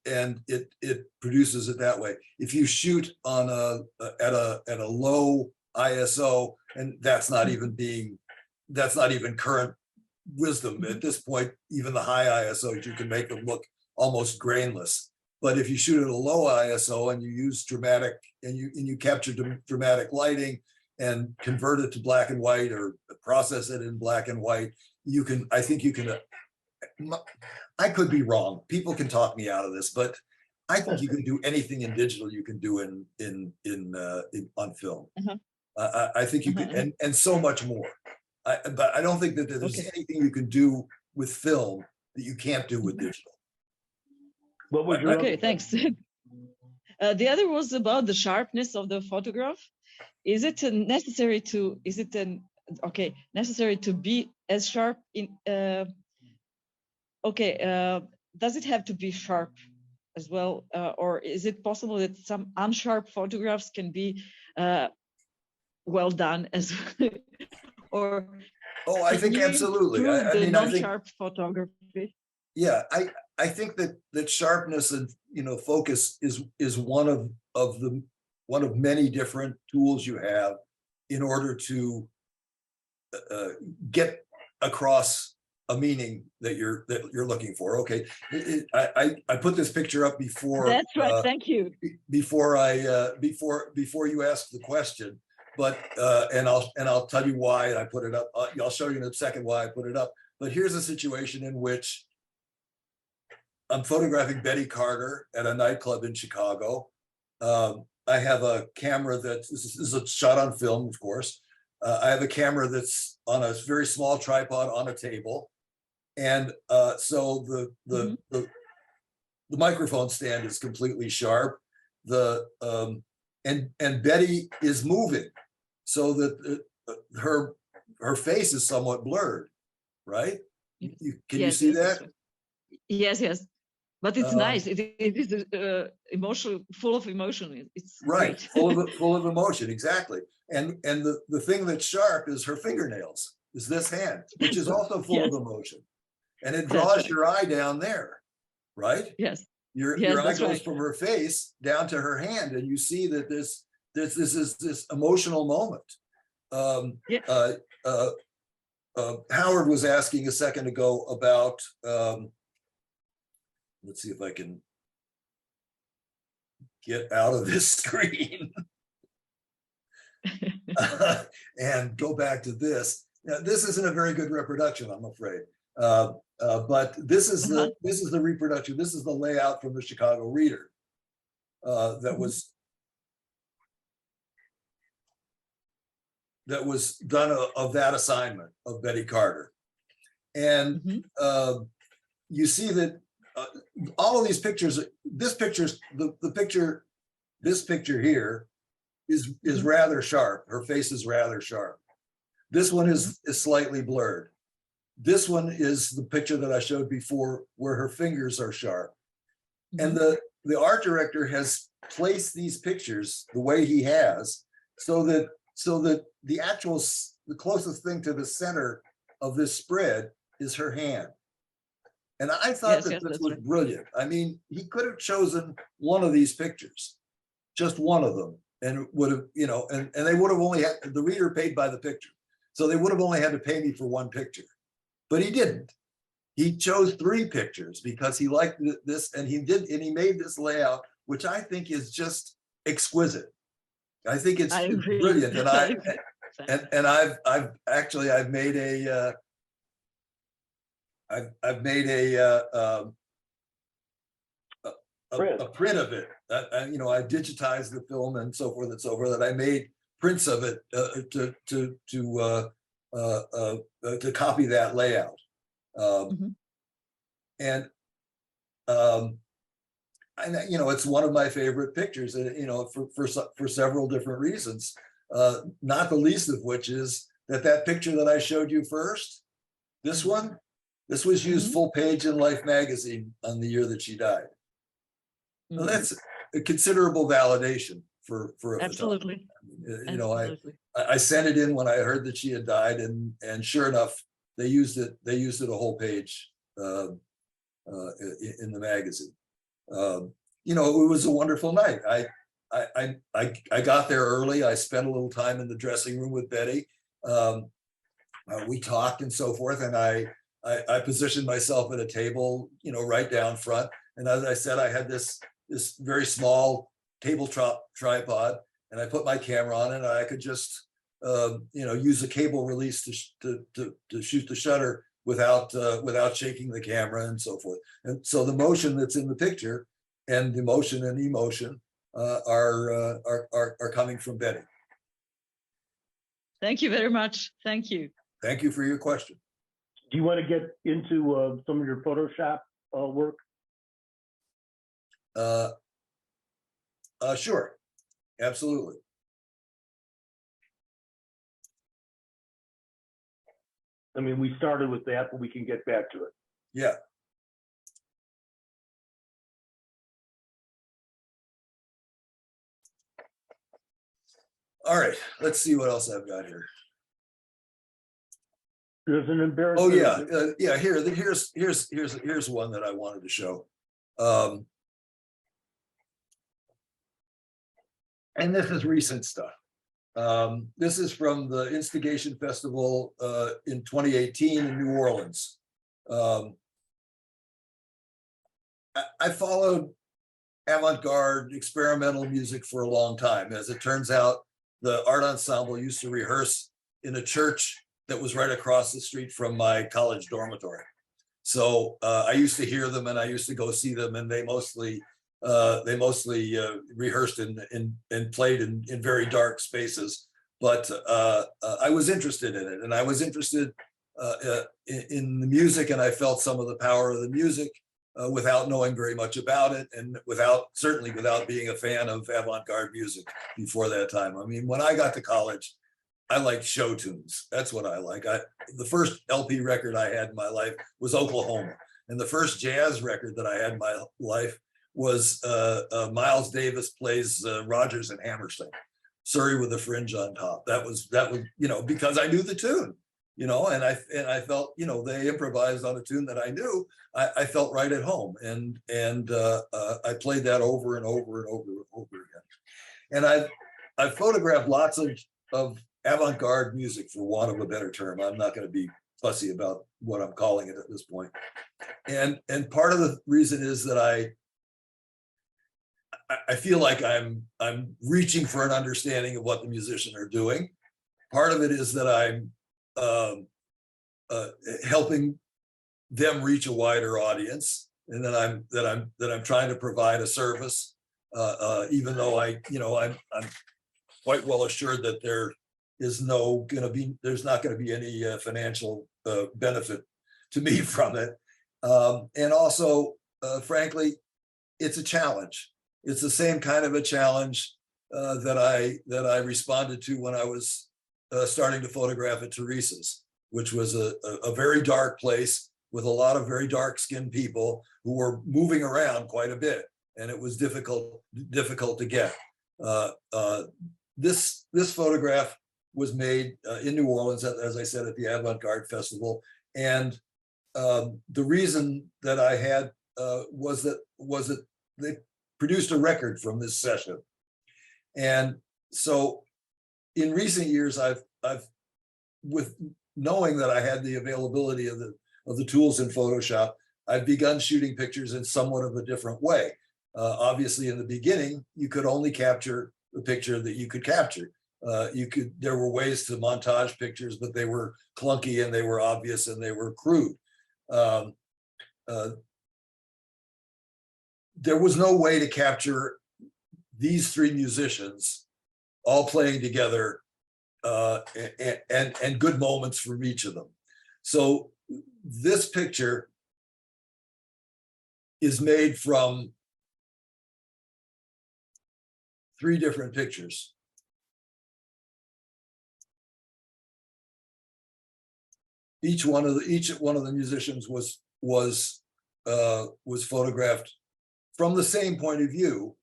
it produces it that way. If you shoot on at a low ISO, and that's not even current wisdom at this point, even the high ISOs, you can make them look almost grainless. But if you shoot at a low ISO and you use dramatic and you capture dramatic lighting and convert it to black and white or process it in black and white, you can, I think you can, I could be wrong. People can talk me out of this, but I think you can do anything in digital you can do on film. I think you can, and so much more. But I don't think that there's anything you can do with film that you can't do with digital. What was your Okay, thanks. The other was about the sharpness of the photograph. Is it necessary to? Is it necessary to be as sharp in? Does it have to be sharp as well, or is it possible that some unsharp photographs can be well done as well? Or I think absolutely. I mean, non-sharp photography. Yeah, I think that sharpness and focus is one of many different tools you have in order to get across a meaning that you're looking for. Okay, I put this picture up before. That's right. Thank you. Before you asked the question, but and I'll tell you why I put it up. I'll show you in a second why I put it up. But here's a situation in which I'm photographing Betty Carter at a nightclub in Chicago. I have a camera this is a shot on film, of course. I have a camera that's on a very small tripod on a table. And so the microphone stand is completely sharp. And Betty is moving so that her face is somewhat blurred, right? Can you see that? Yes. But it's nice. It is emotional, full of emotion. It's right, great. full of emotion, exactly. And the thing that's sharp is her fingernails, is this hand, which is also full of emotion. And it draws your eye down there, right? Yes. Your eye goes from her face down to her hand, and you see that this is this emotional moment. Howard was asking a second ago about. Let's see if I can get out of this screen and go back to this. Now, this isn't a very good reproduction, I'm afraid. But this is the reproduction. This is the layout from the Chicago Reader that was done of that assignment of Betty Carter. And you see that all of these pictures, this picture here is rather sharp. Her face is rather sharp. This one is slightly blurred. This one is the picture that I showed before where her fingers are sharp. And the art director has placed these pictures the way he has so that the closest thing to the center of this spread is her hand. And I thought this was brilliant. I mean, he could have chosen one of these pictures, just one of them, and would have, and they would have only had, the reader paid by the picture. So they would have only had to pay me for one picture. But he didn't. He chose 3 pictures because he liked this, and he made this layout, which I think is just exquisite. I think it's brilliant. And I've made a print of it. I digitized the film and so forth and so forth. And I made prints of it to copy that layout. And it's one of my favorite pictures. For several different reasons. Not the least of which is that picture that I showed you first. This one. This was used full page in Life magazine on the year that she died. Well, that's a considerable validation for a absolutely. I sent it in when I heard that she had died, and sure enough, they used it a whole page in the magazine. It was a wonderful night. I got there early. I spent a little time in the dressing room with Betty. We talked and so forth, and I positioned myself at a table, right down front. And as I said, I had this this very small tabletop tripod, and I put my camera on it, and I could just use a cable release to shoot the shutter without shaking the camera and so forth. And so the motion that's in the picture and the motion and emotion are coming from Betty. Thank you very much. Thank you. Thank you for your question. Do you want to get into some of your Photoshop work? Sure, absolutely. I mean, we started with that, but we can get back to it. Yeah. All right, let's see what else I've got here. There's an Oh embarrassment. yeah, here's one that I wanted to show. And this is recent stuff. This is from the Instigation Festival in 2018 in New Orleans. I followed avant-garde experimental music for a long time. As it turns out, the art ensemble used to rehearse in a church that was right across the street from my college dormitory. So I used to hear them, and I used to go see them, and they mostly rehearsed and played in very dark spaces. But I was interested in it, and I was interested in the music, and I felt some of the power of the music without knowing very much about it, and certainly without being a fan of avant-garde music before that time. I mean, when I got to college, I liked show tunes. That's what I like. The first LP record I had in my life was Oklahoma, and the first jazz record that I had in my life was Miles Davis plays Rodgers and Hammerstein, Surrey with a Fringe on Top. That was because I knew the tune, and I felt they improvised on a tune that I knew. I felt right at home, and I played that over and over and over and over again. And I've photographed lots of avant-garde music, for want of a better term. I'm not going to be fussy about what I'm calling it at this point. And part of the reason is that I feel like I'm reaching for an understanding of what the musicians are doing. Part of it is that I'm helping them reach a wider audience, and that I'm trying to provide a service, even though I'm quite well assured that there's not going to be any financial benefit to me from it, and also, frankly, it's a challenge. It's the same kind of a challenge that I responded to when I was starting to photograph at Teresa's, which was a very dark place with a lot of very dark-skinned people who were moving around quite a bit, and it was difficult to get. This photograph was made in New Orleans, as I said, at the Avant-Garde Festival, and the reason that I had was that they produced a record from this session. And so in recent years, I've with knowing that I had the availability of the tools in Photoshop, I've begun shooting pictures in somewhat of a different way. Obviously, in the beginning, you could only capture the picture that you could capture. There were ways to montage pictures, but they were clunky and they were obvious and they were crude. There was no way to capture these three musicians all playing together and good moments from each of them. So this picture is made from three different pictures. Each one of the musicians was photographed from the same point of view,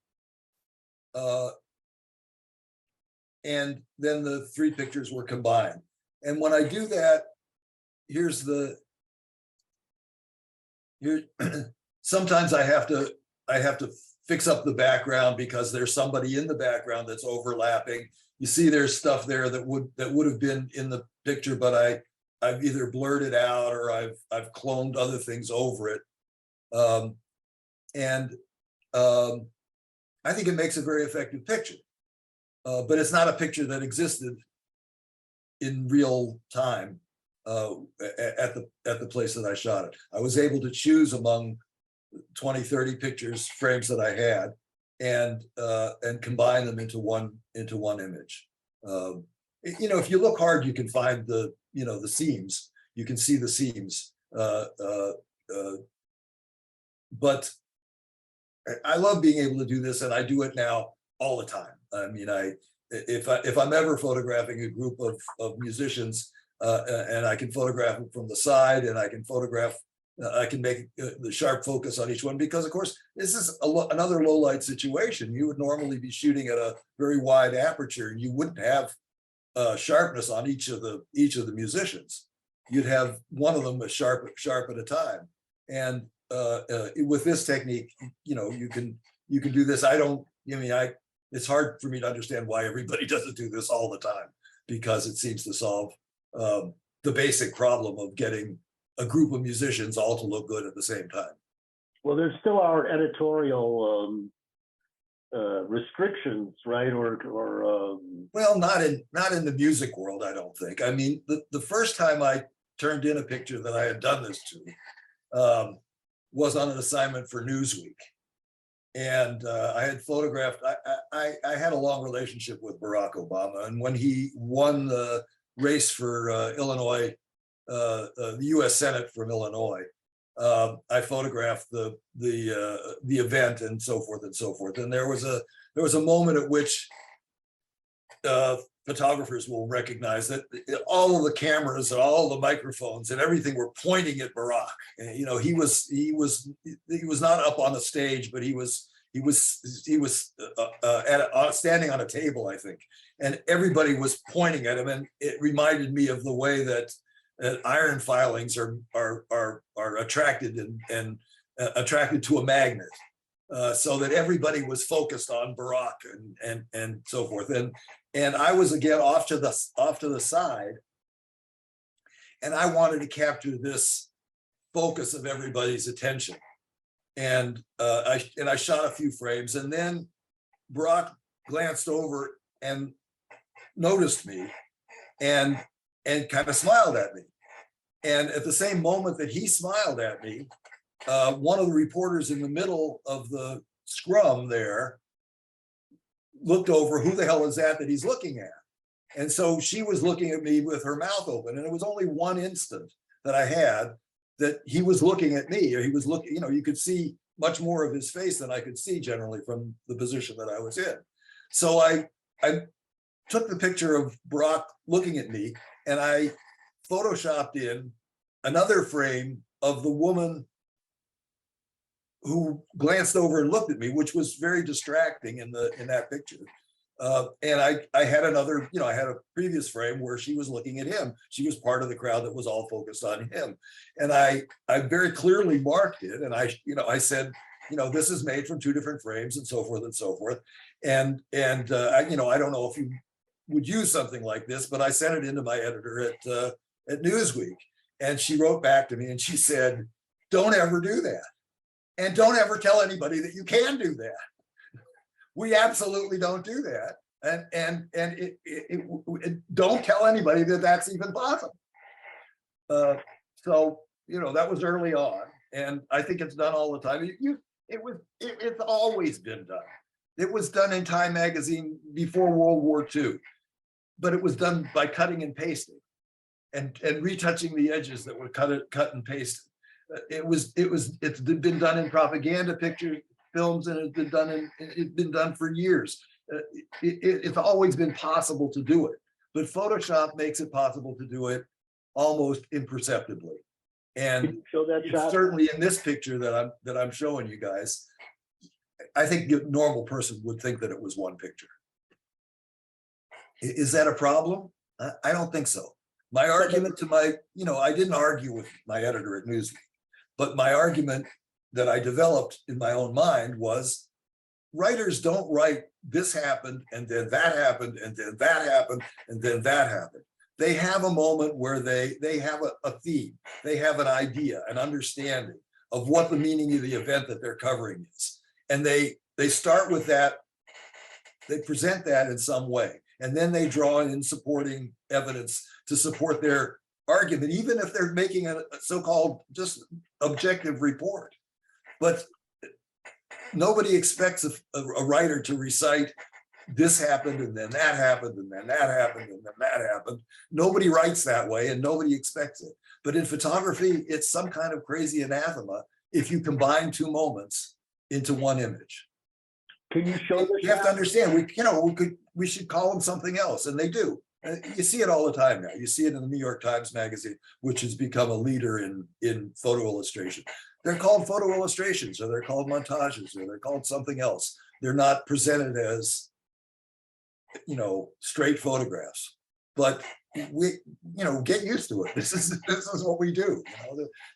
and then the three pictures were combined. And when I do that, sometimes I have to fix up the background because there's somebody in the background that's overlapping. You see, there's stuff there that would have been in the picture, but I've either blurred it out or I've cloned other things over it. I think it makes a very effective picture. But it's not a picture that existed in real time at the place that I shot it. I was able to choose among 20, 30 pictures, frames that I had, and combine them into one image. If you look hard, you can find the seams. You can see the seams. But I love being able to do this, and I do it now all the time. I mean, if I'm ever photographing a group of musicians, and I can photograph them from the side, and I can make the sharp focus on each one, because of course this is another low light situation. You would normally be shooting at a very wide aperture, and you wouldn't have sharpness on each of the musicians. You'd have one of them sharp at a time. And with this technique, you can do this. It's hard for me to understand why everybody doesn't do this all the time, because it seems to solve the basic problem of getting a group of musicians all to look good at the same time. Well, there still are editorial restrictions, right? Well, not in the music world, I don't think. I mean, the first time I turned in a picture that I had done this to was on an assignment for Newsweek. And I had photographed, I had a long relationship with Barack Obama. And when he won the race for Illinois, the US Senate from Illinois, I photographed the event and so forth and so forth. And there was a moment at which photographers will recognize that all of the cameras and all of the microphones and everything were pointing at Barack. And, he was not up on the stage, but he was standing on a table, I think, and everybody was pointing at him. And it reminded me of the way that iron filings are attracted and attracted to a magnet, so that everybody was focused on Barack and so forth. And I was again off to the side, and I wanted to capture this focus of everybody's attention. And I shot a few frames, and then Barack glanced over and noticed me and kind of smiled at me. And at the same moment that he smiled at me, one of the reporters in the middle of the scrum there looked over, who the hell is that he's looking at? And so she was looking at me with her mouth open, and it was only one instant that I had that he was looking at me, or he was looking, you could see much more of his face than I could see generally from the position that I was in. So I took the picture of Barack looking at me, and I photoshopped in another frame of the woman who glanced over and looked at me, which was very distracting in that picture. And I had another, I had a previous frame where she was looking at him. She was part of the crowd that was all focused on him. And I very clearly marked it. And I said, this is made from two different frames, and so forth and so forth. And I don't know if you would use something like this, but I sent it into my editor at Newsweek. And she wrote back to me and she said, don't ever do that. And don't ever tell anybody that you can do that. We absolutely don't do that. And don't tell anybody that that's even possible. So, that was early on. And I think it's done all the time. It's always been done. It was done in Time magazine before World War II, but it was done by cutting and pasting and retouching the edges that were cut and pasted. It's been done in propaganda pictures, films, and it's been done for years. It's always been possible to do it, but Photoshop makes it possible to do it almost imperceptibly. And show that shot? Certainly in this picture that I'm showing you guys, I think a normal person would think that it was one picture. Is that a problem? I don't think so. My argument to I didn't argue with my editor at Newsweek, but my argument that I developed in my own mind was, writers don't write this happened and then that happened and then that happened and then that happened. They have a moment where they have a theme, they have an idea, an understanding of what the meaning of the event that they're covering is. And they they start with that, they present that in some way, and then they draw in supporting evidence to support their argument, even if they're making a so-called just objective report. But nobody expects a writer to recite, this happened, and then that happened, and then that happened, and then that happened. Nobody writes that way, and nobody expects it. But in photography, it's some kind of crazy anathema if you combine two moments into one image. Can you show this? You have to understand, we should call them something else, and they do. You see it all the time now. You see it in the New York Times Magazine, which has become a leader in photo illustration. They're called photo illustrations, or they're called montages, or they're called something else. They're not presented as, straight photographs. But we, get used to it. This is what we do,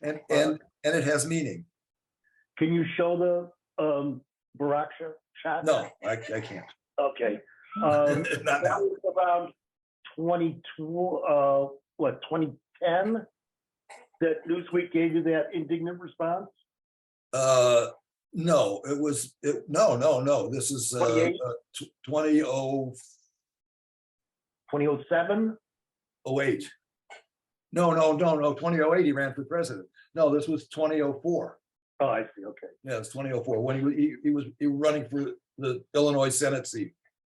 and it has meaning. Can you show the Baraksha shot? No, I can't. Okay. Not That now. was around 2010 that Newsweek gave you that indignant response? No, it was, no. This is 2007? 2008. No, 2008, he ran for president. No, this was 2004. Oh, I see, okay. Yeah, it's 2004, when he was running for the Illinois Senate seat.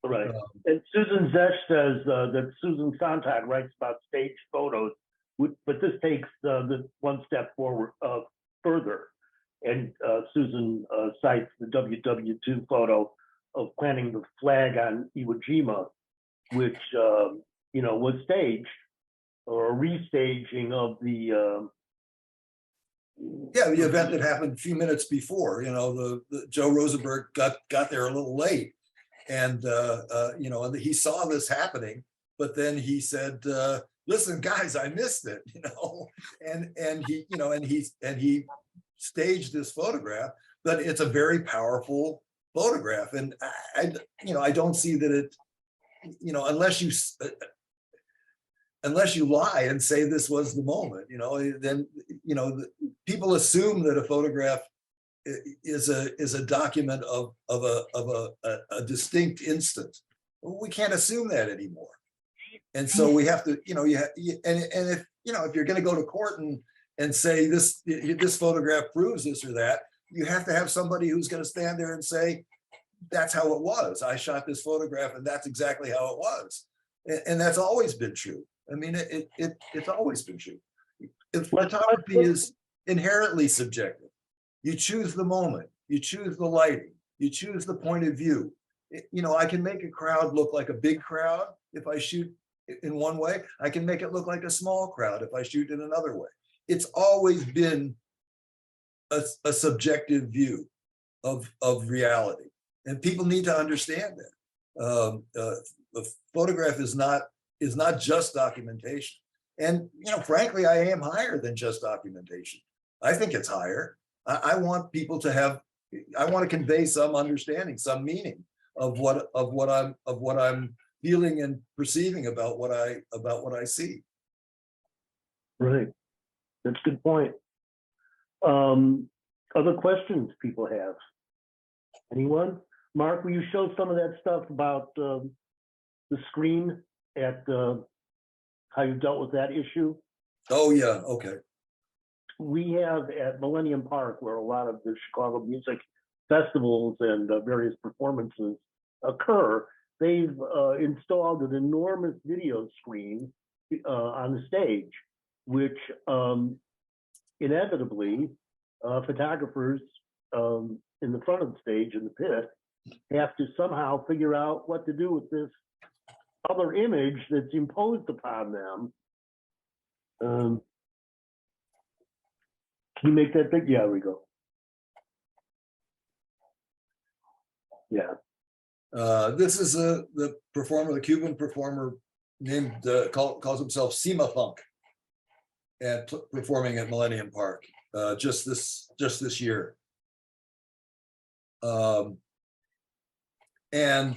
Right. And Susan Zesh says that Susan Sontag writes about stage photos, but this takes the one step forward further. And Susan cites the WW2 photo of planting the flag on Iwo Jima, which was staged, or a restaging of the the event that happened a few minutes before. The Joe Rosenberg got there a little late, and and he saw this happening, but then he said, listen, guys, I missed it, and he staged this photograph, but it's a very powerful photograph. And I don't see that it, unless you lie and say this was the moment, then, people assume that a photograph is a document of a distinct instant. We can't assume that anymore. And so we have to, if you're going to go to court and say this photograph proves this or that, you have to have somebody who's going to stand there and say, that's how it was. I shot this photograph and that's exactly how it was. And that's always been true. I mean, it's always been true. Photography is inherently subjective. You choose the moment, you choose the lighting, you choose the point of view. I can make a crowd look like a big crowd if I shoot in one way. I can make it look like a small crowd if I shoot in another way. It's always been a subjective view of reality, and people need to understand that. The photograph is not just documentation. And frankly, I am higher than just documentation. I think it's higher. I want people to have. I want to convey some understanding, some meaning of what I'm feeling and perceiving about what I see. Right. That's a good point. Other questions people have? Anyone? Mark, will you show some of that stuff about the screen at how you dealt with that issue? Oh yeah, okay. We have at Millennium Park, where a lot of the Chicago music festivals and various performances occur, they've installed an enormous video screen on the stage, which inevitably photographers in the front of the stage in the pit have to somehow figure out what to do with this other image that's imposed upon them. Can you make that big? Yeah, there we go. Yeah. This is the performer, the Cuban performer named calls himself Sima Funk, and performing at Millennium Park just this year. And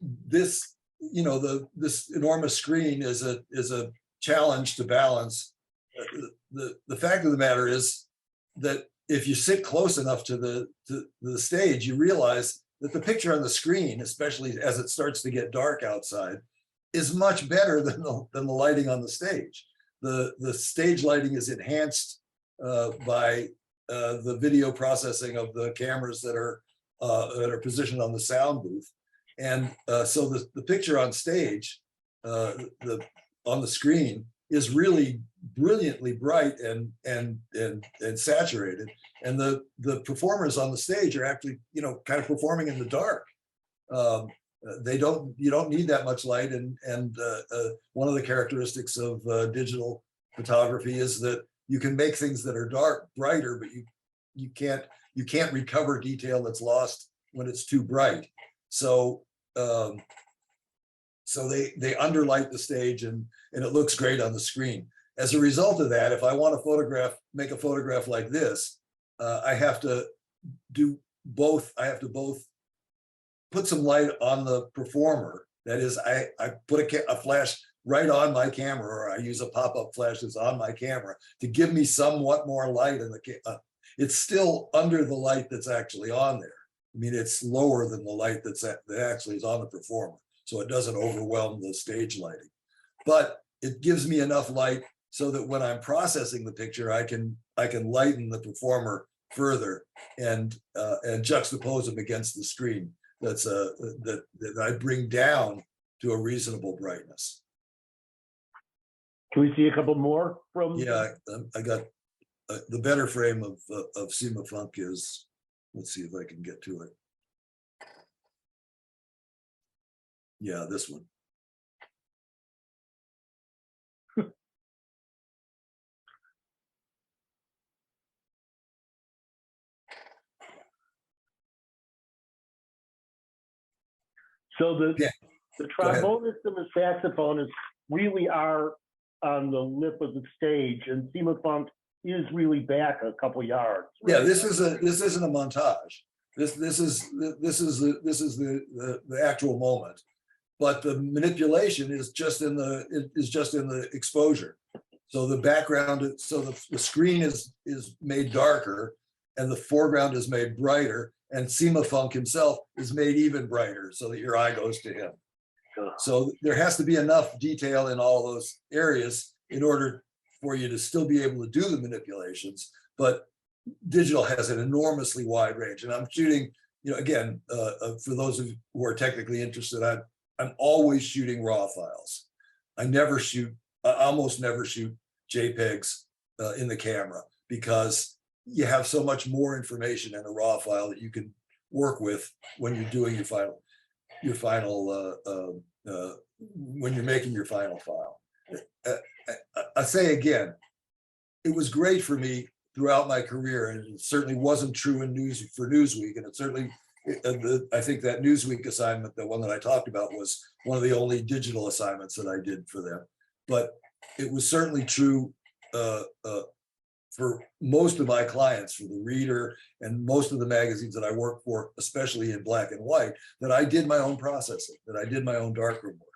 this, this enormous screen is a challenge to balance. The fact of the matter is that if you sit close enough to the stage, you realize that the picture on the screen, especially as it starts to get dark outside, is much better than the lighting on the stage. The stage lighting is enhanced by the video processing of the cameras that are positioned on the sound booth. And so the picture on stage, on the screen, is really brilliantly bright and saturated. And the performers on the stage are actually, kind of performing in the dark. You don't need that much light. And one of the characteristics of digital photography is that you can make things that are dark brighter, but you can't recover detail that's lost when it's too bright. So they underlight the stage, and it looks great on the screen. As a result of that, if I want to make a photograph like this, I have to do both. I have to both put some light on the performer. That is, I put a flash right on my camera, or I use a pop-up flash that's on my camera to give me somewhat more light in the it's still under the light that's actually on there. I mean, it's lower than the light that actually is on the performer, so it doesn't overwhelm the stage lighting. But it gives me enough light so that when I'm processing the picture, I can lighten the performer further and juxtapose them against the screen. That I bring down to a reasonable brightness. Can we see a couple more from? Yeah, I got the better frame of Sima Funk is. Let's see if I can get to it. Yeah, this one. So the Go trombonist and the saxophonist really are on the lip of the stage, and Sima Funk is really back a couple yards. Right? Yeah, this isn't a montage. This is the actual moment, but the manipulation is just in the exposure. So the background, so the screen is made darker, and the foreground is made brighter, and Sima Funk himself is made even brighter, so that your eye goes to him. So there has to be enough detail in all those areas in order for you to still be able to do the manipulations, but digital has an enormously wide range. And I'm shooting, again, for those of you who are technically interested, I'm always shooting raw files. I almost never shoot JPEGs in the camera, because you have so much more information in a raw file that you can work with when you're doing when you're making your final file. I say again, it was great for me throughout my career, and it certainly wasn't true for Newsweek, and it certainly, I think that Newsweek assignment, the one that I talked about, was one of the only digital assignments that I did for them. But it was certainly true for most of my clients, for the Reader and most of the magazines that I worked for, especially in black and white, that I did my own processing, that I did my own darkroom work.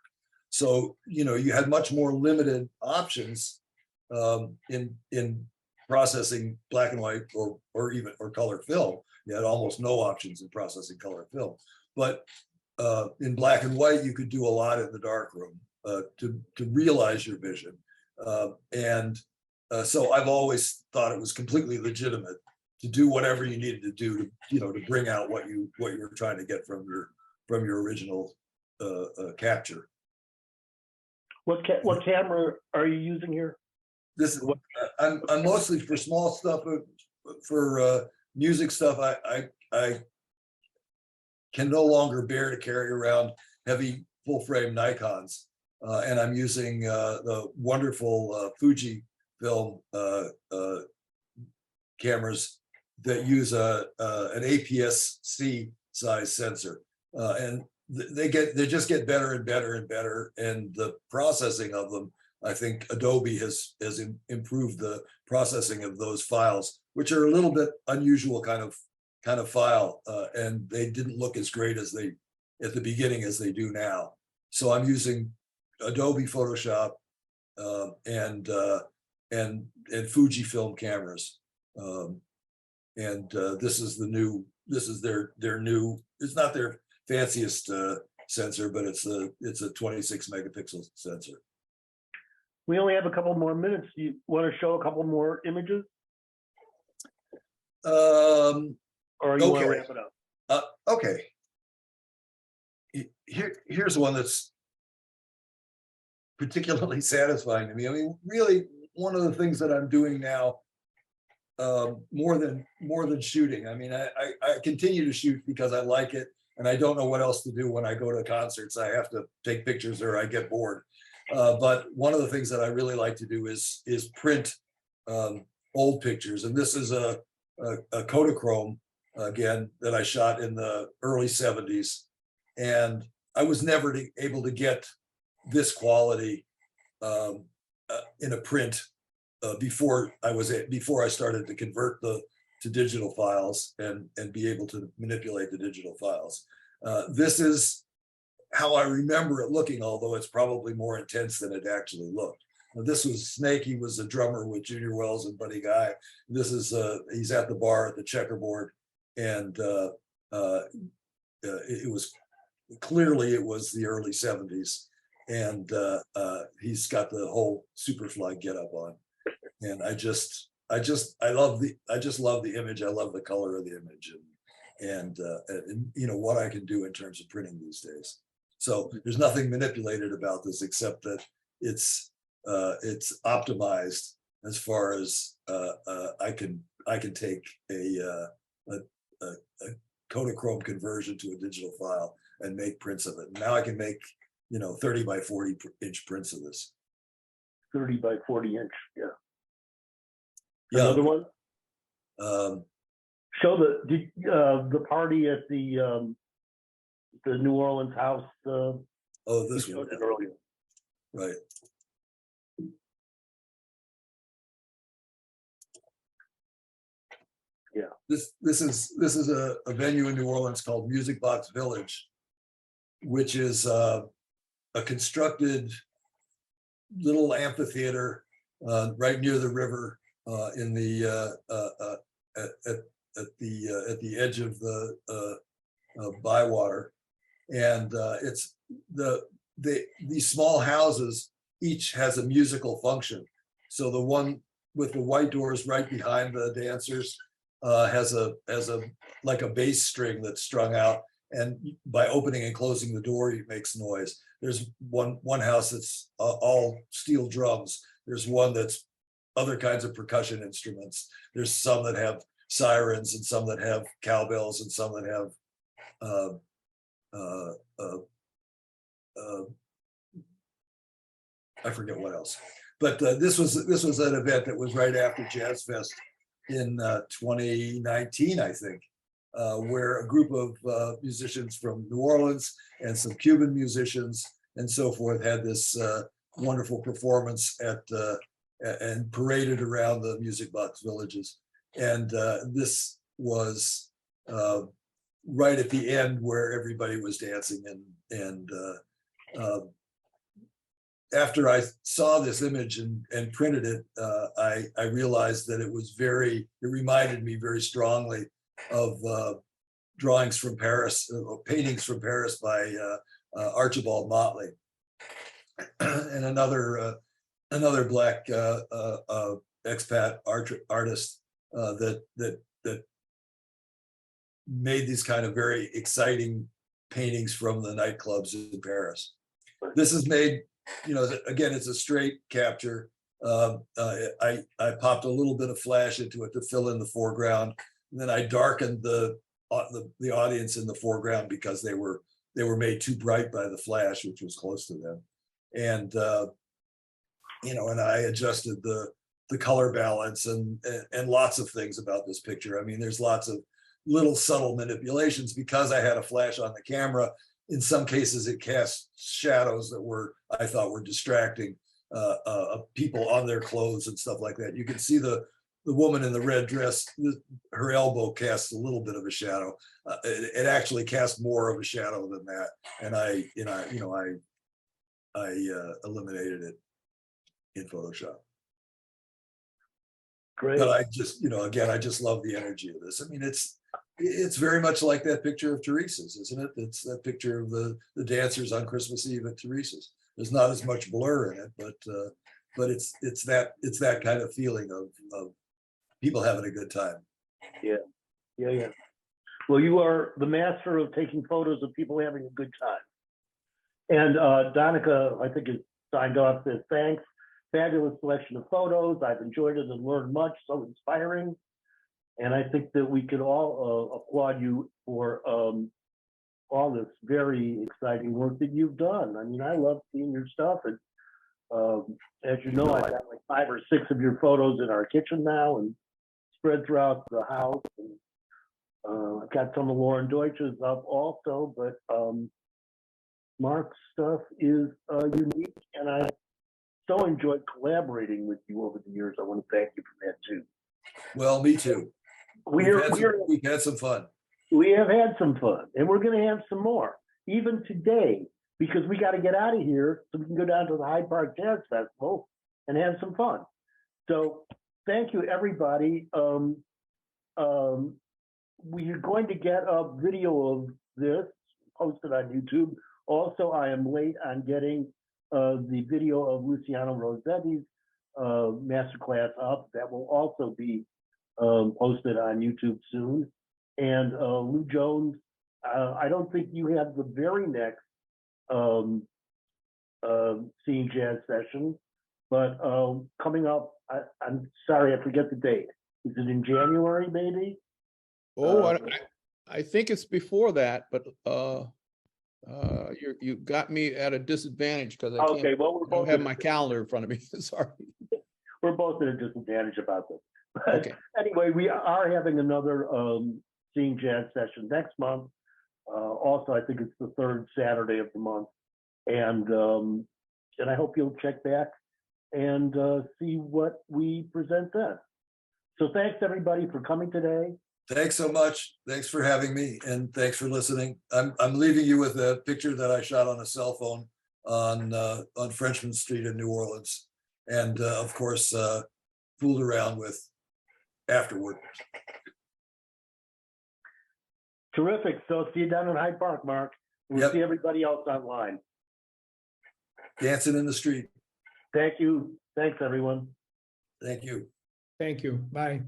So, you had much more limited options in processing black and white or color film. You had almost no options in processing color film. But in black and white, you could do a lot in the darkroom to realize your vision. So I've always thought it was completely legitimate to do whatever you needed to do to bring out what you were trying to get from your original capture. What camera are you using here? This is I'm mostly for small stuff, for music stuff. I can no longer bear to carry around heavy full frame Nikons, and I'm using the wonderful Fuji film cameras that use an APS-C size sensor, and they just get better and better and better, and the processing of them, I think Adobe has improved the processing of those files, which are a little bit unusual kind of file, and they didn't look as great as they at the beginning as they do now. So I'm using Adobe Photoshop and Fujifilm cameras. And this is their new, it's not their fanciest sensor, but it's a 26 megapixel sensor. We only have a couple more minutes. You want to show a couple more images, or you want to Okay. wrap it up? Okay. Here's one that's particularly satisfying to me. I mean, really, one of the things that I'm doing now, more than shooting. I mean, I continue to shoot because I like it, and I don't know what else to do when I go to concerts. I have to take pictures or I get bored. But one of the things that I really like to do is print old pictures, and this is a Kodachrome again that I shot in the early 70s, and I was never able to get this quality in a print before I started to convert to digital files and be able to manipulate the digital files. This is how I remember it looking, although it's probably more intense than it actually looked. Now, this was Snake. He was a drummer with Junior Wells and Buddy Guy. This is he's at the bar at the Checkerboard, and it was clearly it was the early 70s, and he's got the whole Superfly getup on, and I just love the image. I love the color of the image, and you know what I can do in terms of printing these days. So there's nothing manipulated about this except that it's optimized as far as I can take a Kodachrome conversion to a digital file and make prints of it. Now I can make 30 by 40 inch prints of this. 30 by 40 inch. Yeah. Yeah. Another one. Show the party at the New Orleans house. Oh, this one. Earlier. Right. Yeah. This is a venue in New Orleans called Music Box Village, which is a constructed little amphitheater right near the river in the at the edge of the Bywater, and it's these small houses each has a musical function. So the one with the white doors right behind the dancers has a like a bass string that's strung out, and by opening and closing the door it makes noise. There's one house that's all steel drums. There's one that's other kinds of percussion instruments. There's some that have sirens and some that have cowbells and some that have I forget what else. But this was an event that was right after Jazz Fest in 2019, I think, where a group of musicians from New Orleans and some Cuban musicians and so forth had this wonderful performance and paraded around the Music Box Villages. And this was right at the end where everybody was dancing, and after I saw this image and printed it, I realized that it reminded me very strongly of drawings from Paris, paintings from Paris by Archibald Motley, and another Black expat artist that made these kind of very exciting paintings from the nightclubs in Paris. This is made, again, it's a straight capture. I popped a little bit of flash into it to fill in the foreground, and then I darkened the audience in the foreground because they were made too bright by the flash, which was close to them, and and I adjusted the color balance and lots of things about this picture. I mean, there's lots of little subtle manipulations because I had a flash on the camera. In some cases, it cast shadows that I thought were distracting, people on their clothes and stuff like that. You can see the woman in the red dress, her elbow casts a little bit of a shadow. It actually cast more of a shadow than that, and I eliminated it in Photoshop. Great. But I just, again, I just love the energy of this. I mean, it's very much like that picture of Teresa's, isn't it? It's that picture of the dancers on Christmas Eve at Teresa's. There's not as much blur in it, but it's that kind of feeling of people having a good time. Yeah. Well, you are the master of taking photos of people having a good time. And Donica, I think, has signed off, says thanks. Fabulous selection of photos. I've enjoyed it and learned much. So inspiring. And I think that we could all applaud you for all this very exciting work that you've done. I mean, I love seeing your stuff. And as you know, I've got like 5 or 6 of your photos in our kitchen now and spread throughout the house. And I've got some of Lauren Deutsch's up also, but Marc's stuff is unique, and I so enjoyed collaborating with you over the years. I want to thank you for that too. Well, me too. We've had some fun. We have had some fun, and we're going to have some more, even today, because we got to get out of here so we can go down to the Hyde Park Jazz Festival and have some fun. So thank you, everybody. We are going to get a video of this posted on YouTube. Also, I am late on getting the video of Luciano Rossetti's masterclass up. That will also be posted on YouTube soon. And Lou Jones, I don't think you have the very next Seeing Jazz session, but coming up, I'm sorry, I forget the date. Is it in January, maybe? Oh, I think it's before that, but you got me at a disadvantage because I can't, well, I don't have my calendar in front of me. Sorry. We're both at a disadvantage about this. But Okay. anyway, we are having another Seeing Jazz session next month. Also, I think it's the 3rd Saturday of the month, and I hope you'll check back and see what we present then. So thanks everybody for coming today. Thanks so much. Thanks for having me, and thanks for listening. I'm leaving you with a picture that I shot on a cell phone on Frenchman Street in New Orleans, and of course fooled around with afterward. Terrific. So see you down in Hyde Park, Mark. We'll see everybody else online. Dancing in the street. Thank you. Thanks, everyone. Thank you. Thank you. Bye.